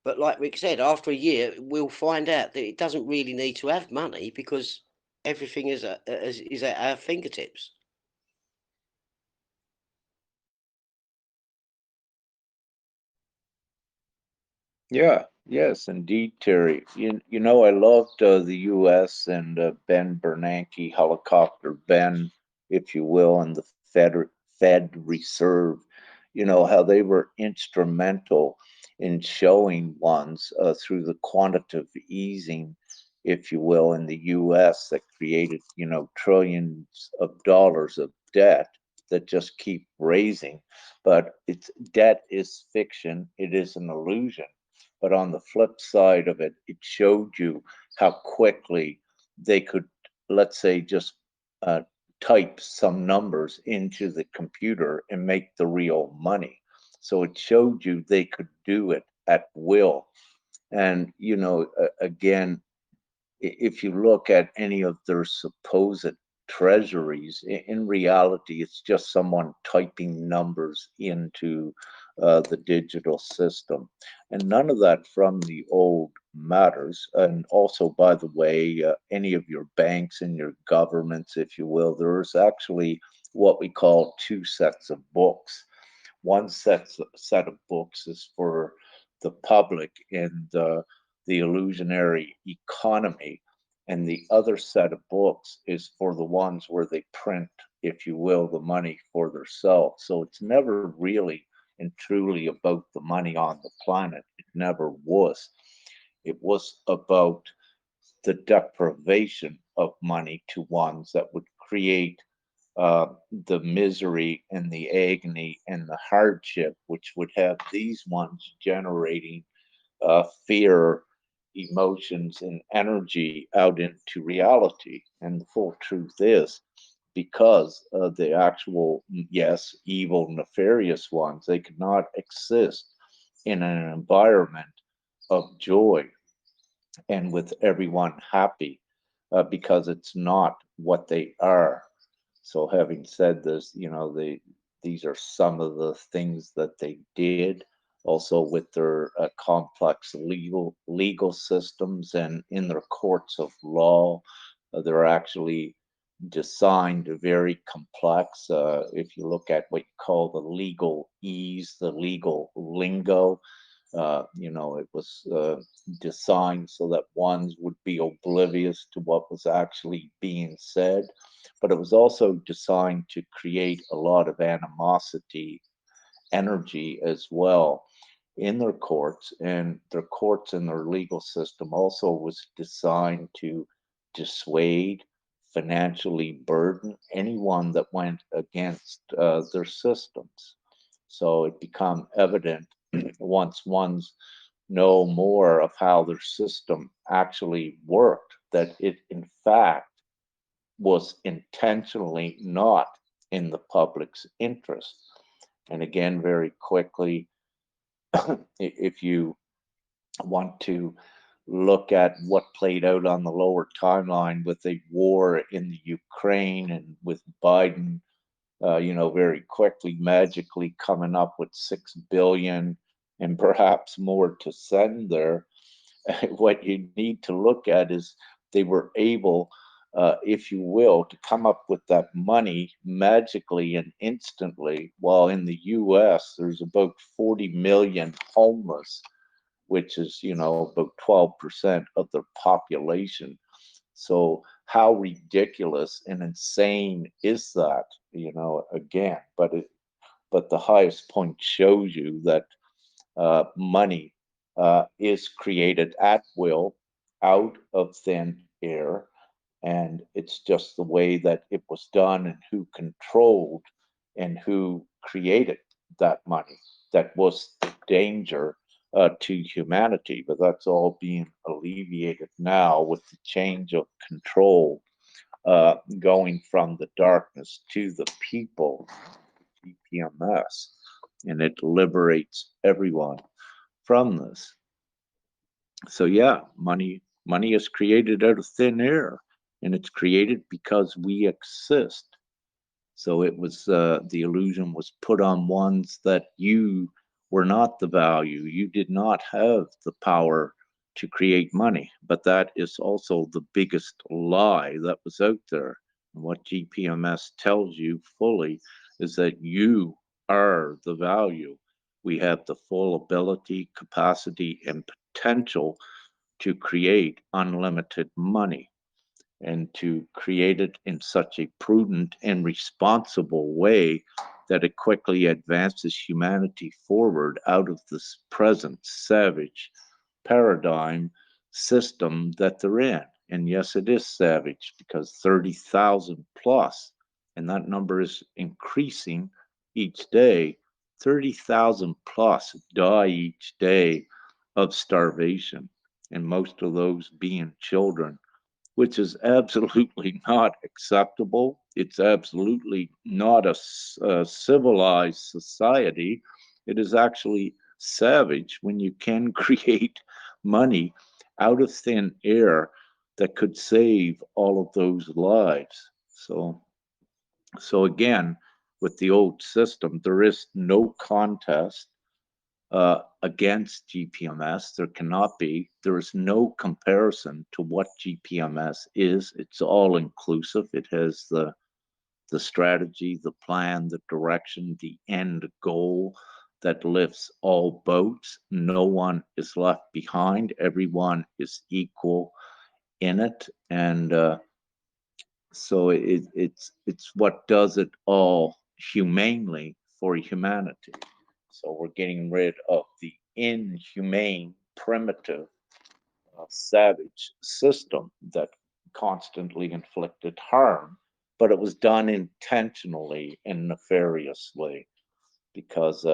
but like Rick said, after a year, we'll find out that it doesn't really need to have money because everything is at our fingertips. Yeah, yes, indeed, Terry. You know, I loved the U.S. and Ben Bernanke, helicopter Ben, if you will, and the Fed Reserve. You know how they were instrumental in showing ones through the quantitative easing, if you will, in the U.S. that created, you know, trillions of dollars of debt that just keep raising. But it's debt is fiction. It is an illusion, but on the flip side of it, it showed you how quickly they could, let's say, just uh, type some numbers into the computer and make the real money. So it showed you they could do it at will. And, you know, again, if you look at any of their supposed treasuries, in reality, it's just someone typing numbers into the digital system. And none of that from the old matters. And also, by the way, any of your banks and your governments, if you will, there's actually what we call two sets of books. One set of books is for the public in the illusionary economy, and the other set of books is for the ones where they print, if you will, the money for themselves. So it's never really and truly about the money on the planet. It never was. It was about the deprivation of money to ones that would create the misery and the agony and the hardship, which would have these ones generating fear, emotions, and energy out into reality. And the full truth is, because the actual, yes, evil, nefarious ones, they could not exist in an environment of joy and with everyone happy because it's not what they are. So, having said this, you know, these are some of the things that they did. Also, with their complex legal systems and in their courts of law, they're actually designed very complex. If you look at what you call the legal ease, the legal lingo, you know, it was designed so that ones would be oblivious to what was actually being said, but it was also designed to create a lot of animosity, energy as well in their courts, and their courts and their legal system also was designed to dissuade, financially burden anyone that went against their systems. So it become evident once ones know more of how their system actually worked, that it in fact was intentionally not in the public's interest. And again, very quickly, if you want to look at what played out on the lower timeline with a war in the Ukraine and with Biden, you know, very quickly, magically coming up with 6 billion and perhaps more to send there. What you need to look at is they were able, if you will, to come up with that money magically and instantly, while in the US there's about 40 million homeless, which is, you know, about 12% of their population. So how ridiculous and insane is that, you know, again, but the highest point shows you that money is created at will out of thin air. And it's just the way that it was done and who controlled and who created that money that was the danger to humanity. But that's all being alleviated now with the change of control going from the darkness to the people, GPMS, and it liberates everyone from this. So yeah, money is created out of thin air, and it's created because we exist. So it was the illusion was put on ones that you were not the value. You did not have the power to create money. But that is also the biggest lie that was out there. And what GPMS tells you fully is that you are the value. We have the full ability, capacity, and potential to create unlimited money and to create it in such a prudent and responsible way that it quickly advances humanity forward out of this present savage paradigm system that they're in. And yes, it is savage because 30,000 plus, and that number is increasing each day. 30,000 plus die each day of starvation, and most of those being children, which is absolutely not acceptable. It's absolutely not a civilized society. It is actually savage when you can create money out of thin air that could save all of those lives. So again, with the old system, there is no contest against GPMS. There cannot be. There is no comparison to what GPMS is. It's all inclusive. It has the strategy, the plan, the direction, the end goal that lifts all boats. No one is left behind. Everyone is equal in it, and so it's what does it all humanely for humanity. So we're getting rid of the inhumane, primitive, savage system that constantly inflicted harm, but it was done intentionally and nefariously because,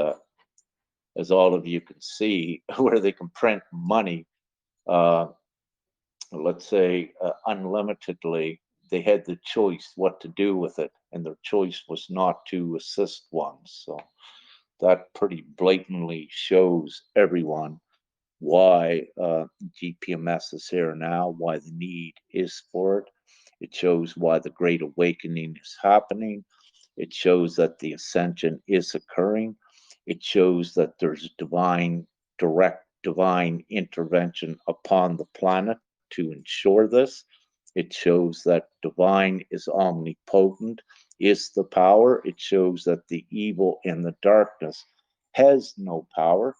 as all of you can see, where they can print money, uh, let's say unlimitedly, they had the choice what to do with it, and their choice was not to assist one. So that pretty blatantly shows everyone why GPMS is here now, why the need is for it. It shows why the Great Awakening is happening. It shows that the ascension is occurring. It shows that there's direct divine intervention upon the planet to ensure this. It shows that divine is omnipotent, is the power. It shows that the evil and the darkness has no power,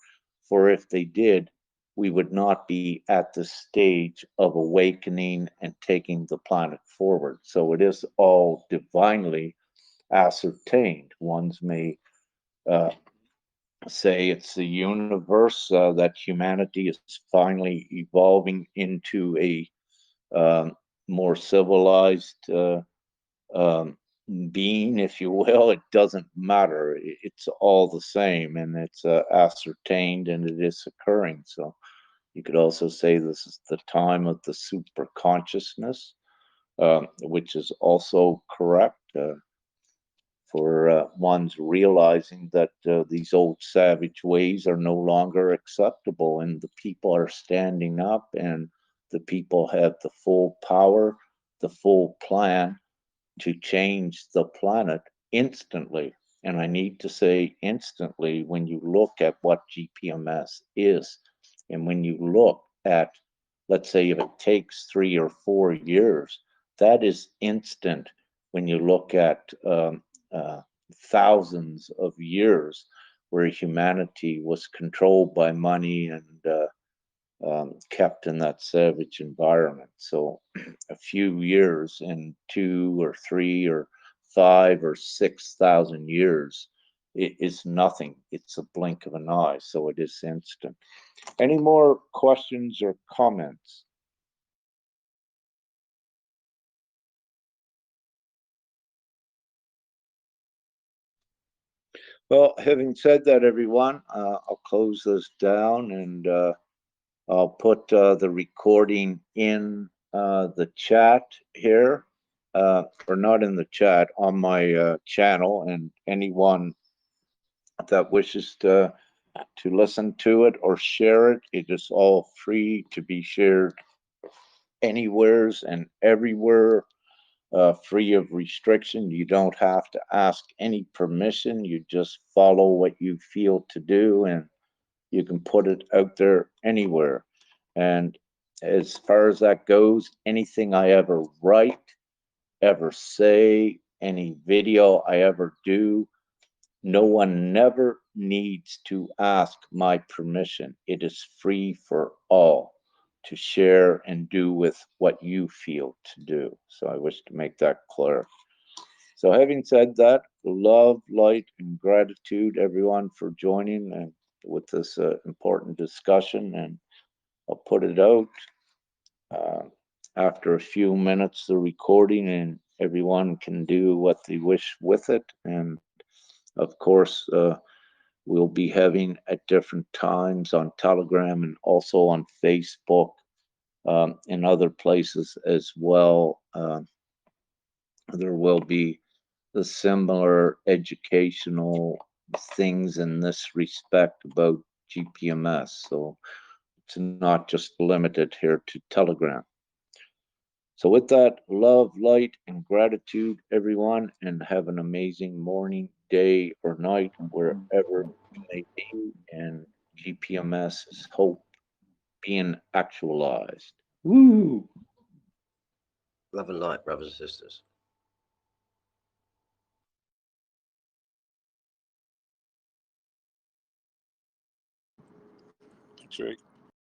for if they did, we would not be at the stage of awakening and taking the planet forward. So it is all divinely ascertained. Ones may uh, say it's the universe, that humanity is finally evolving into a um, more civilized um, being, if you will. It doesn't matter. It's all the same, and it's ascertained, and it is occurring. So you could also say this is the time of the super consciousness, which is also correct. For one's realizing that these old savage ways are no longer acceptable, and the people are standing up, and the people have the full power, the full plan to change the planet instantly. And I need to say instantly when you look at what GPMS is, and when you look at, let's say, if it takes 3 or 4 years, that is instant when you look at thousands of years where humanity was controlled by money and kept in that savage environment. So a few years in 2 or 3 or 5 or 6,000 years is nothing. It's a blink of an eye. So it is instant. Any more questions or comments? Well, having said that, everyone, I'll close this down, and I'll put the recording in the chat here, or not in the chat, on my channel, and anyone that wishes to to listen to it or share it. It is all free to be shared anywheres and everywhere, free of restriction. You don't have to ask any permission. You just follow what you feel to do, and you can put it out there anywhere. And as far as that goes, anything I ever write, ever say, any video I ever do, no one never needs to ask my permission. It is free for all to share and do with what you feel to do. So I wish to make that clear. So having said that, love, light, and gratitude, everyone, for joining and with this important discussion. And I'll put it out uh, after a few minutes, the recording, and everyone can do what they wish with it. And of course, we'll be having at different times on Telegram and also on Facebook and other places as well. There will be the similar educational things in this respect about GPMS. So it's not just limited here to Telegram. So with that, love, light, and gratitude, everyone, and have an amazing morning, day, or night, wherever you may be, and GPMS is hope being actualized. Woo! Love and light, brothers and sisters. Thanks, Rick.